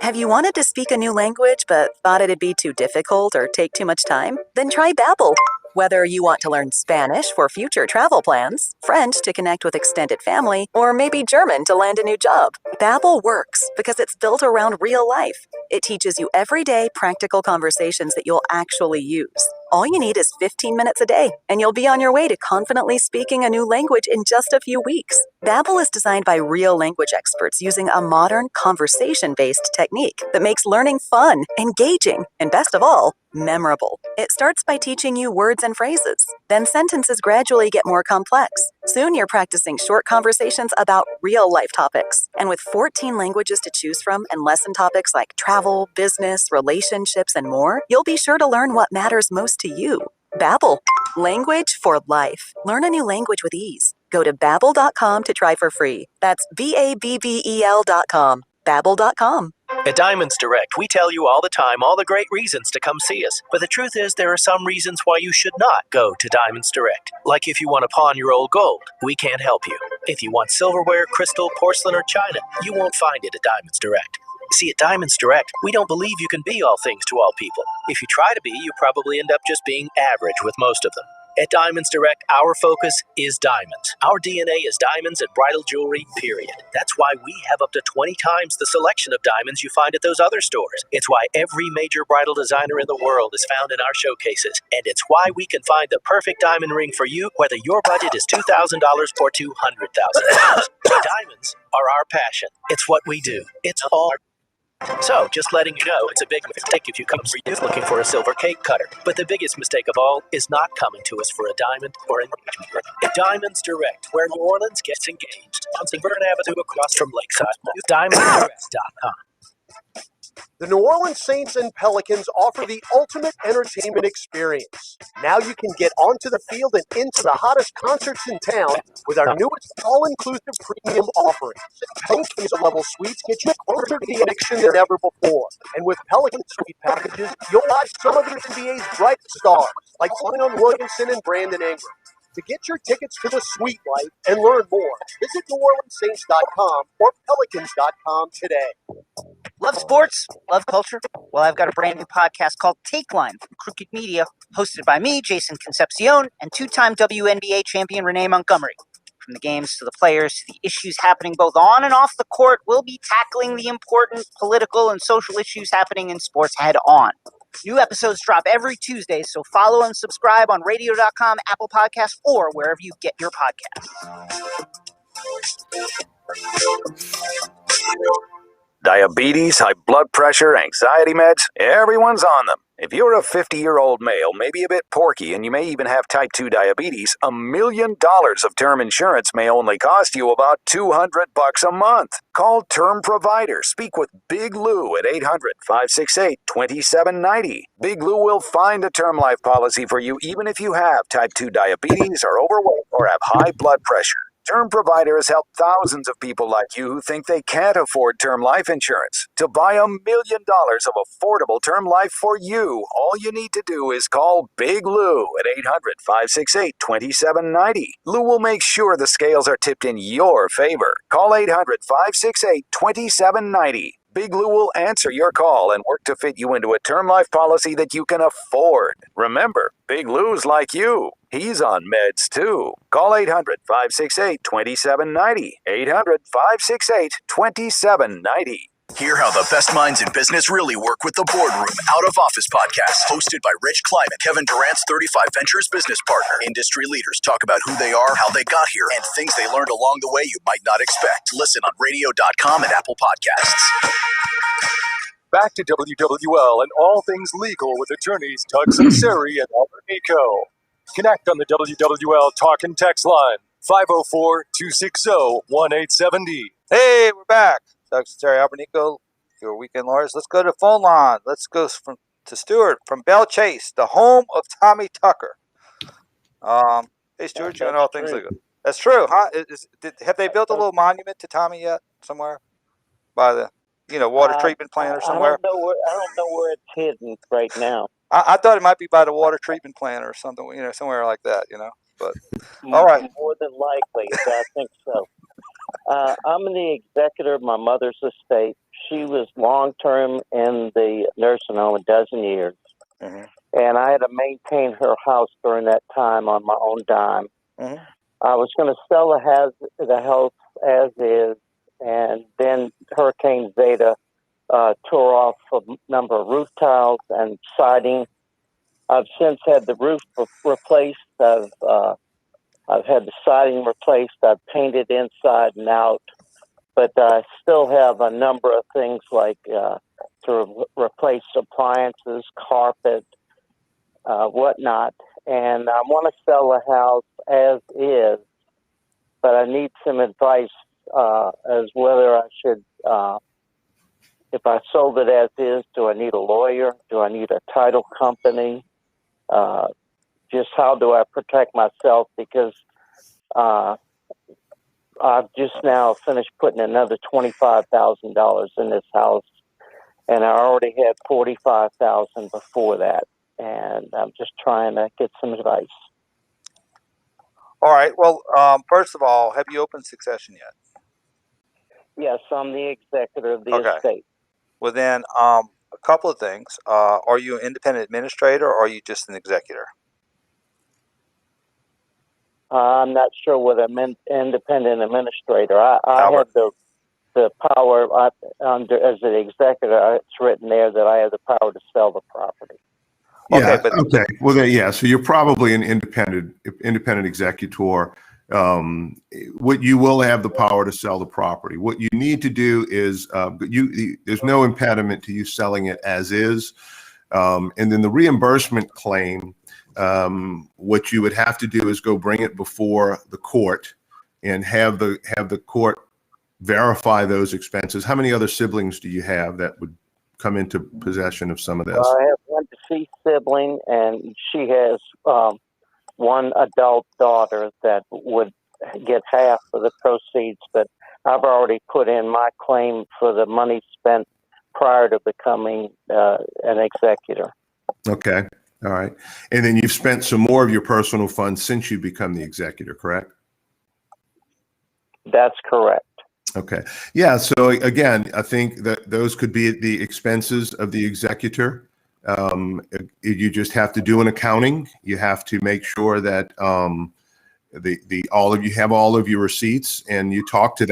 Have you wanted to speak a new language but thought it'd be too difficult or take too much time? Then try Babbel. Whether you want to learn Spanish for future travel plans, French to connect with extended family, or maybe German to land a new job, Babbel works because it's built around real life. It teaches you everyday practical conversations that you'll actually use. All you need is 15 minutes a day, and you'll be on your way to confidently speaking a new language in just a few weeks. Babbel is designed by real language experts using a modern, conversation-based technique that makes learning fun, engaging, and best of all, memorable. It starts by teaching you words and phrases. Then sentences gradually get more complex. Soon you're practicing short conversations about real-life topics. And with 14 languages to choose from and lesson topics like travel, business, relationships, and more, you'll be sure to learn what matters most to you. Babbel, language for life. Learn a new language with ease. Go to Babbel.com to try for free. That's BABBEL.com. Babbel.com. At Diamonds Direct, we tell you all the time all the great reasons to come see us. But the truth is, there are some reasons why you should not go to Diamonds Direct. Like if you want to pawn your old gold, we can't help you. If you want silverware, crystal, porcelain, or china, you won't find it at Diamonds Direct. See, at Diamonds Direct, we don't believe you can be all things to all people. If you try to be, you probably end up just being average with most of them. At Diamonds Direct, our focus is diamonds. Our DNA is diamonds and bridal jewelry, period. That's why we have up to 20 times the selection of diamonds you find at those other stores. It's why every major bridal designer in the world is found in our showcases. And it's why we can find the perfect diamond ring for you, whether your budget is $2,000 or $200,000. Diamonds are our passion. It's what we do. It's all our. So, just letting you know, it's a big mistake if you come for youth looking for a silver cake cutter. But the biggest mistake of all is not coming to us for a diamond or an engagement ring. At Diamonds Direct, where New Orleans gets engaged. On St. Bernard Avenue across from Lakeside. DiamondsDirect.com. The New Orleans Saints and Pelicans offer the ultimate entertainment experience. Now you can get onto the field and into the hottest concerts in town with our newest all-inclusive premium offerings. Pelicans level suites get you closer to the action than ever before. And with Pelican suite packages, you'll watch some of the NBA's brightest stars, like Zion Williamson and Brandon Ingram. To get your tickets to the Suite Life and learn more, visit NewOrleansSaints.com or Pelicans.com today. Love sports? Love culture? Well, I've got a brand new podcast called Take Line from Crooked Media, hosted by me, Jason Concepcion, and two-time WNBA champion Renee Montgomery. From the games to the players to the issues happening both on and off the court, we'll be tackling the important political and social issues happening in sports head on. New episodes drop every Tuesday, so follow and subscribe on radio.com, Apple Podcasts, or wherever you get your podcasts. Diabetes, high blood pressure, anxiety meds, everyone's on them. If you're a 50-year-old male, maybe a bit porky, and you may even have type 2 diabetes, $1 million of term insurance may only cost you about $200 a month. Call Term Provider. Speak with Big Lou at 800-568-2790. Big Lou will find a term life policy for you even if you have type 2 diabetes, are overweight, or have high blood pressure. Term Provider has helped thousands of people like you who think they can't afford term life insurance. To buy $1 million of affordable term life for you, all you need to do is call Big Lou at 800-568-2790. Lou will make sure the scales are tipped in your favor. Call 800-568-2790. Big Lou will answer your call and work to fit you into a term life policy that you can afford. Remember, Big Lou's like you. He's on meds too. Call 800-568-2790. 800-568-2790. Hear how the best minds in business really work with the Boardroom Out of Office podcast, hosted by Rich Climate, Kevin Durant's 35 Ventures business partner. Industry leaders talk about who they are, how they got here, and things they learned along the way you might not expect. Listen on radio.com and Apple Podcasts. Back to WWL and all things legal with attorneys Doug Sunseri and Albert Nicaud. Connect on the WWL talk and text line, 504-260-1870. Hey, we're back. Doug Sunseri, Albert Nicaud, your weekend lawyers. Let's go to the phone line. Let's go to Stuart from Bell Chase, the home of Tommy Tucker. Hey, Stuart, you know all things legal. That's true, huh? Have they built a little monument to Tommy yet somewhere by the water treatment plant or somewhere? I don't know where it's hidden right now. I thought it might be by the water treatment plant or something, somewhere like that, But all right, more than likely, I think so. I'm the executor of my mother's estate. She was long-term in the nursing home a dozen years. Mm-hmm. and I had to maintain her house during that time on my own dime. I was going to sell the house as is, and then Hurricane Zeta tore off a number of roof tiles and siding. I've since had the roof replaced. I've had the siding replaced. I've painted inside and out, but I still have a number of things like to replace appliances, carpet, whatnot. And I want to sell the house as is, but I need some advice as whether I should, if I sold it as is, do I need a lawyer? Do I need a title company? Just how do I protect myself? Because I've just now finished putting another $25,000 in this house, and I already had $45,000 before that. And I'm just trying to get some advice. All right. Well, first of all, have you opened succession yet? Yes, I'm the executor of the estate. Well, then, a couple of things. Are you an independent administrator, or are you just an executor? I'm not sure whether I'm an independent administrator. I have the power under as an executor. It's written there that I have the power to sell the property. Yeah. Okay. Well, then, yeah. So you're probably an independent executor. What you will have the power to sell the property. What you need to do is there's no impediment to you selling it as is, and then the reimbursement claim. What you would have to do is go bring it before the court and have the court verify those expenses. How many other siblings do you have that would come into possession of some of this? Well, I have one deceased sibling, and she has one adult daughter that would get half of the proceeds, but I've already put in my claim for the money spent prior to becoming an executor. Okay. All right. And then you've spent some more of your personal funds since you become the executor, correct? That's correct. Okay. Yeah. So again, I think that those could be the expenses of the executor. You just have to do an accounting. You have to make sure that all of your receipts, and you talk to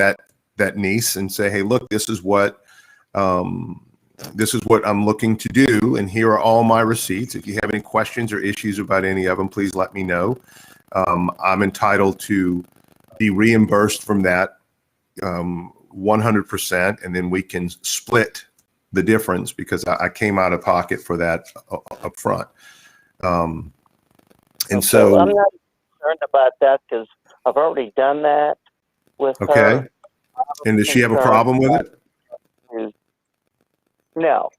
that niece and say, hey, look, this is what I'm looking to do, and here are all my receipts. If you have any questions or issues about any of them, please let me know. I'm entitled to be reimbursed from that 100%, and then we can split the difference because I came out of pocket for that up front. And so I'm not concerned about that because I've already done that with her. Okay. And does she have a problem with it? No.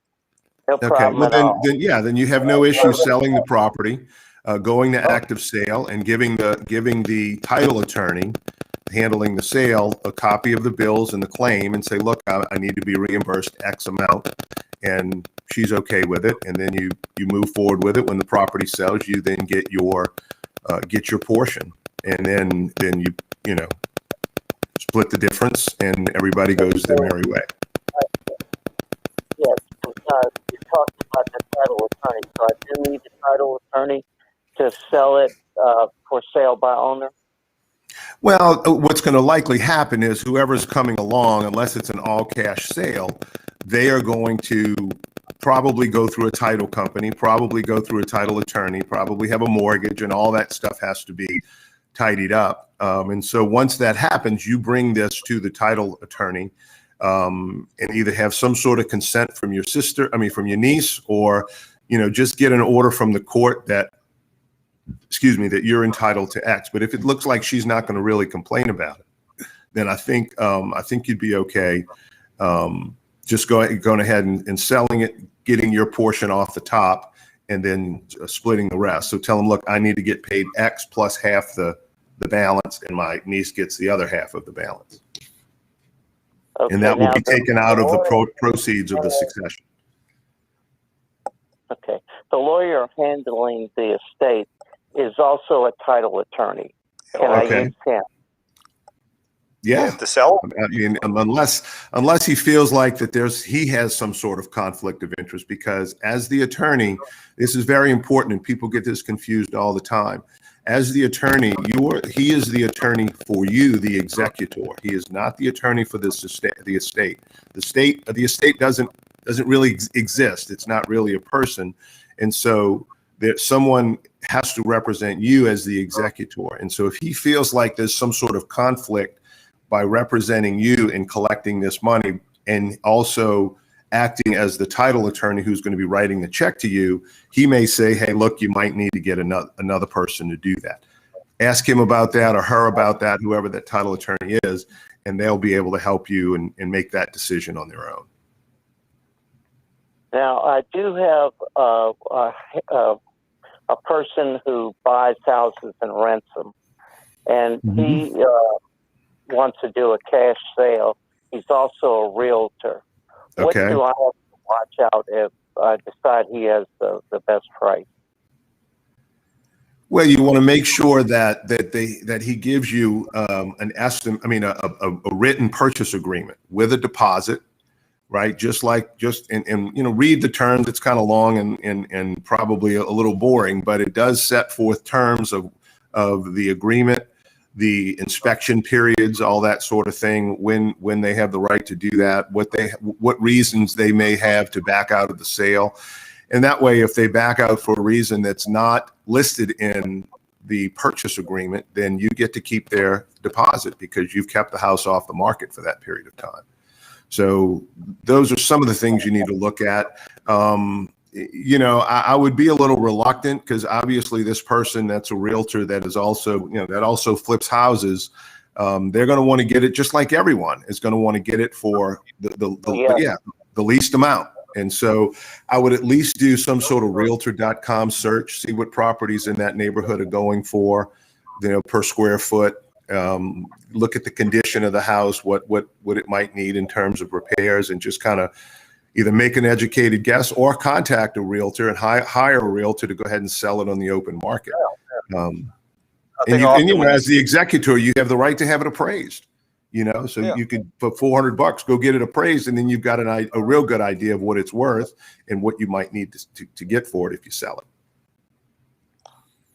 No Okay. problem Well, at all. then you have no issue selling the property, going to active sale, and giving the title attorney handling the sale a copy of the bills and the claim, and say, look, I need to be reimbursed X amount, and she's okay with it. And then you move forward with it. When the property sells, you then get your portion, and then you split the difference, and everybody goes their merry way. Yes, you talked about the title attorney, so I do need the title attorney to sell it for sale by owner. Well, what's going to likely happen is whoever's coming along, unless it's an all-cash sale, they are going to probably go through a title company, probably go through a title attorney, probably have a mortgage, and all that stuff has to be tidied up. And so once that happens, you bring this to the title attorney and either have some sort of consent from your from your niece, or, just get an order from the court that you're entitled to X. But if it looks like she's not going to really complain about it, then I think you'd be okay. Just going ahead and selling it, getting your portion off the top, and then splitting the rest. So tell them, look, I need to get paid X plus half the balance, and my niece gets the other half of the balance. Okay, and that will be taken out of the proceeds of the succession. Okay. The lawyer handling the estate is also a title attorney. Can I use him? Yeah. to sell. I mean, unless he feels like that he has some sort of conflict of interest, because as the attorney, this is very important and people get this confused all the time. As the attorney, he is the attorney for you, the executor. He is not the attorney for the estate. The estate doesn't really exist. It's not really a person. And so someone has to represent you as the executor. And so if he feels like there's some sort of conflict by representing you and collecting this money and also acting as the title attorney who's going to be writing the check to you, he may say, hey, look, you might need to get another person to do that. Ask him about that or her about that, whoever that title attorney is, and they'll be able to help you and make that decision on their own. Now, I do have a person who buys houses and rents them, and he wants to do a cash sale. He's also a realtor. What Okay. do I have to watch out if I decide he has the best price? Well, you want to make sure that he gives you an estimate. I mean, a written purchase agreement with a deposit, right? And read the terms. It's kind of long and probably a little boring, but it does set forth terms of the agreement, the inspection periods, all that sort of thing, when they have the right to do that, what reasons they may have to back out of the sale. And that way, if they back out for a reason that's not listed in the purchase agreement, then you get to keep their deposit because you've kept the house off the market for that period of time. So those are some of the things you need to look at. I would be a little reluctant because obviously this person that's a realtor that is also, that also flips houses, they're going to want to get it just like everyone is going to want to get it for the least amount. And so I would at least do some sort of realtor.com search, see what properties in that neighborhood are going for, per square foot. Look at the condition of the house, what it might need in terms of repairs, and just kind of either make an educated guess or contact a realtor and hire a realtor to go ahead and sell it on the open market. As the executor, you have the right to have it appraised. You could put $400, go get it appraised, and then you've got a real good idea of what it's worth and what you might need to get for it if you sell it.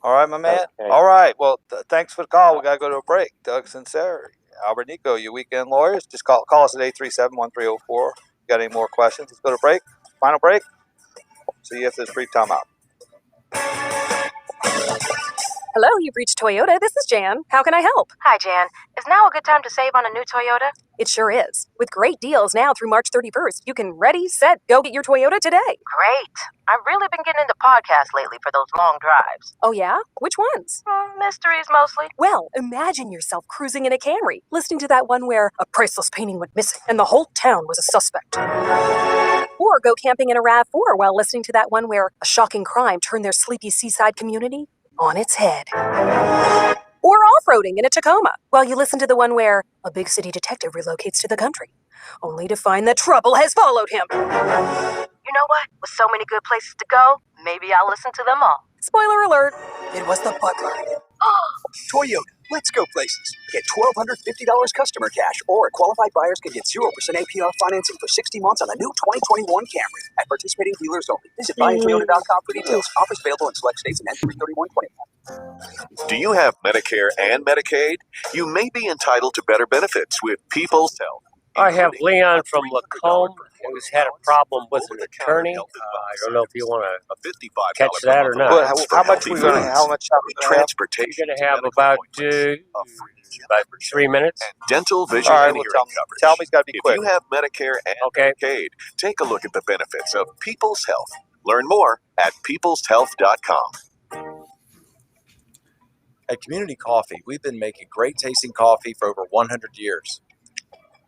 All right, my man. Okay. All right. Well, thanks for the call. We got to go to a break. Doug Sunseri, Albert Nicaud, your weekend lawyers. Just call us at 837-1304. Got any more questions? Let's go to break. Final break. See you if there's brief time out. Hello, you've reached Toyota. This is Jan. How can I help? Hi, Jan. Is now a good time to save on a new Toyota? It sure is. With great deals now through March 31st, you can ready, set, go get your Toyota today. Great. I've really been getting into podcasts lately for those long drives. Oh, yeah? Which ones? Mysteries, mostly. Well, imagine yourself cruising in a Camry, listening to that one where a priceless painting went missing and the whole town was a suspect. Or go camping in a RAV4 while listening to that one where a shocking crime turned their sleepy seaside community on its head. Or off-roading in a Tacoma while you listen to the one where a big city detective relocates to the country, only to find that trouble has followed him. You know what? With so many good places to go, maybe I'll listen to them all. Spoiler alert. It was the butler. Toyota, let's go places. Get $1,250 customer cash, or qualified buyers can get 0% APR financing for 60 months on the new 2021 Camry at participating dealers only. Visit buyatoyota.com for details. Offers available in select states and end 3/31/2021. Do you have Medicare and Medicaid? You may be entitled to better benefits with People's Health. I have Leon from Lacombe who's had a problem with an attorney. I don't know if you want to catch that or not. How much are we going to? How much transportation? You're going to have about 3 minutes. Dental, vision, and hearing coverage. Tell me it's got to be quick. If you have Medicare and Medicaid, take a look at the benefits of People's Health. Learn more at peopleshealth.com. At Community Coffee, we've been making great tasting coffee for over 100 years.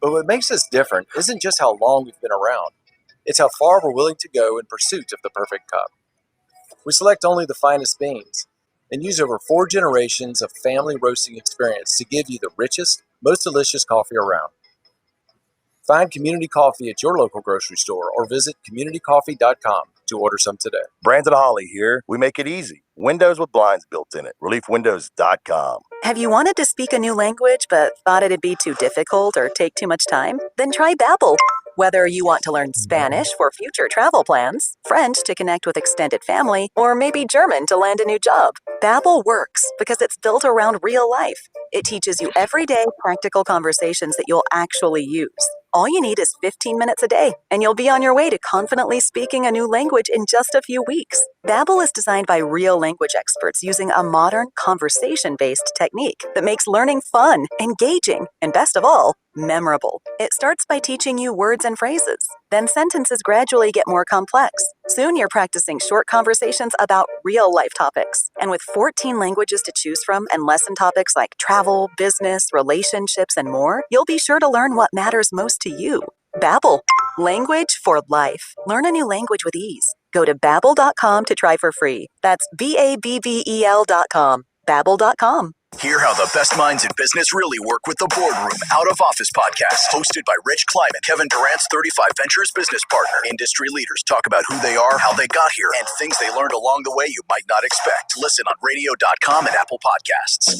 But what makes us different isn't just how long we've been around. It's how far we're willing to go in pursuit of the perfect cup. We select only the finest beans and use over 4 generations of family roasting experience to give you the richest, most delicious coffee around. Find Community Coffee at your local grocery store or visit communitycoffee.com to order some today. Brandon Holly here. We make it easy. Windows with blinds built in it. ReliefWindows.com. Have you wanted to speak a new language but thought it'd be too difficult or take too much time? Then try Babbel. Whether you want to learn Spanish for future travel plans, French to connect with extended family, or maybe German to land a new job, Babbel works because it's built around real life. It teaches you everyday practical conversations that you'll actually use. All you need is 15 minutes a day, and you'll be on your way to confidently speaking a new language in just a few weeks. Babbel is designed by real language experts using a modern, conversation-based technique that makes learning fun, engaging, and best of all, memorable. It starts by teaching you words and phrases. Then sentences gradually get more complex. Soon you're practicing short conversations about real-life topics. And with 14 languages to choose from and lesson topics like travel, business, relationships, and more, you'll be sure to learn what matters most to you. Babbel. Language for life. Learn a new language with ease. Go to Babbel.com to try for free. That's BABBEL.com. Babbel.com. Hear how the best minds in business really work with the Boardroom Out of Office podcast, hosted by Rich Kleiman, Kevin Durant's 35 Ventures business partner. Industry leaders talk about who they are, how they got here, and things they learned along the way you might not expect. Listen on radio.com and Apple Podcasts.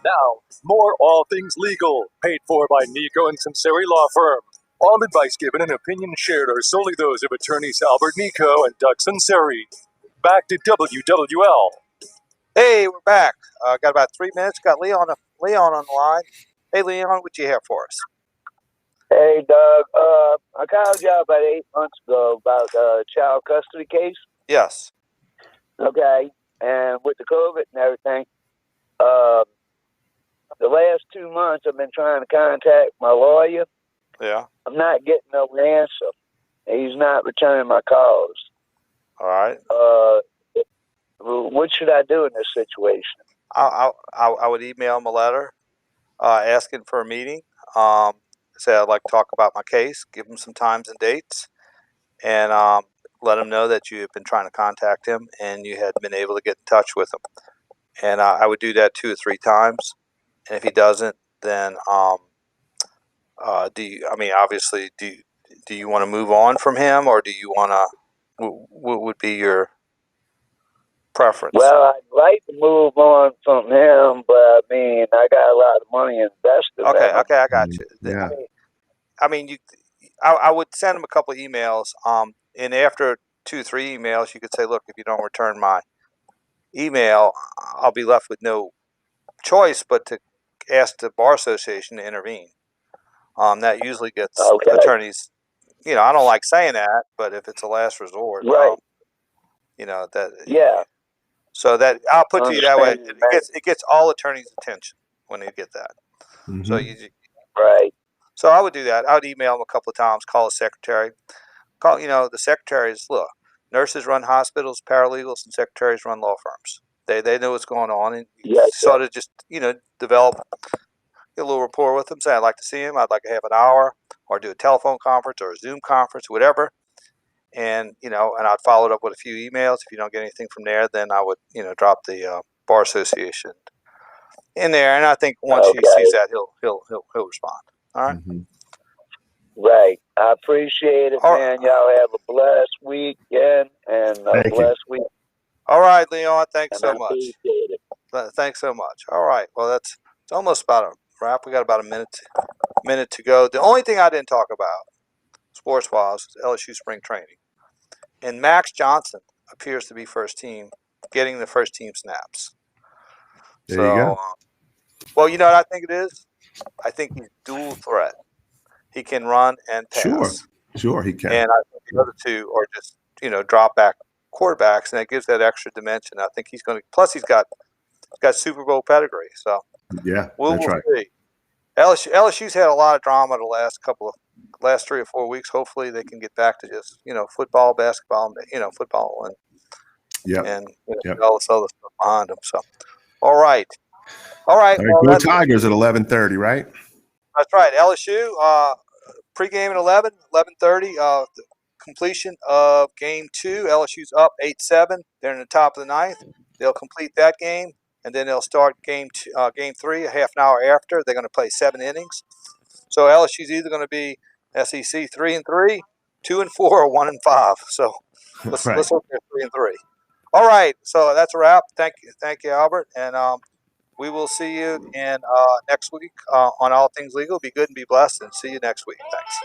Now, more All Things Legal, paid for by Nicaud and Sunseri Law Firm. All advice given and opinions shared are solely those of attorneys Albert Nicaud and Doug Sunseri. Back to WWL. Hey, we're back. Got about 3 minutes. Got Leon on the line. Hey, Leon, what you have for us? Hey, Doug. I called you about 8 months ago about a child custody case. Yes. Okay. And with the COVID and everything, the last 2 months I've been trying to contact my lawyer. Yeah. I'm not getting no answer. He's not returning my calls. All right. What should I do in this situation? I would email him a letter asking for a meeting. Say I'd like to talk about my case, give him some times and dates, and let him know that you have been trying to contact him and you had been able to get in touch with him. And I would do that 2 or 3 times. And if he doesn't, then do you want to move on from him, or do you want to? What would be your preference? Well, I'd like to move on from him, but I mean, I got a lot of money invested. Okay, I got you. Yeah. I would send him a couple of emails. And after 2 or 3 emails, you could say, "Look, if you don't return my email, I'll be left with no choice but to ask the Bar Association to intervene." That usually gets attorneys. I don't like saying that, but if it's a last resort, right? Yeah. So that I'll put to you that way. It gets all attorneys' attention when they get that. Mm-hmm. So right. So I would do that. I would email him a couple of times. Call the secretary. The secretaries. Look, nurses run hospitals, paralegals, and secretaries run law firms. They know what's going on, and sort of just develop a little rapport with them. Say I'd like to see him. I'd like to have an hour, or do a telephone conference or a Zoom conference, whatever. And and I'd follow it up with a few emails. If you don't get anything from there, then I would drop the Bar Association in there. And I think once he sees that, he'll respond. All right. Mm-hmm. Right. I appreciate it, man. Y'all have a blessed weekend and a blessed week. All right, Leon. Thanks so much. Appreciate it. Thanks so much. All right. Well, it's almost about a wrap. We got about a minute to go. The only thing I didn't talk about, sports-wise, was LSU spring training. And Max Johnson appears to be first team, getting the first team snaps. There you go. Well, you know what I think it is? I think he's dual threat. He can run and pass. Sure, he can. And I think the other two are just, drop back quarterbacks, and it gives that extra dimension. I think he's going to. Plus, he's got Super Bowl pedigree. So yeah, we'll right. see. LSU's had a lot of drama the last 3 or 4 weeks. Hopefully, they can get back to just football, basketball, football, and all this other stuff behind them. So, all right. Go Tigers at 11:30, right? That's right. LSU pregame at 11:30. The completion of game 2. LSU's up 8-7. They're in the top of the 9th. They'll complete that game, and then they'll start game 3 a half an hour after. They're going to play 7 innings. So LSU's either going to be SEC 3-3, 2-4 or 1-5. So let's Right. hope they're 3-3. All right, so that's a wrap. Thank you, Albert, and we will see you in next week on All Things Legal. Be good and be blessed, and see you next week. Thanks.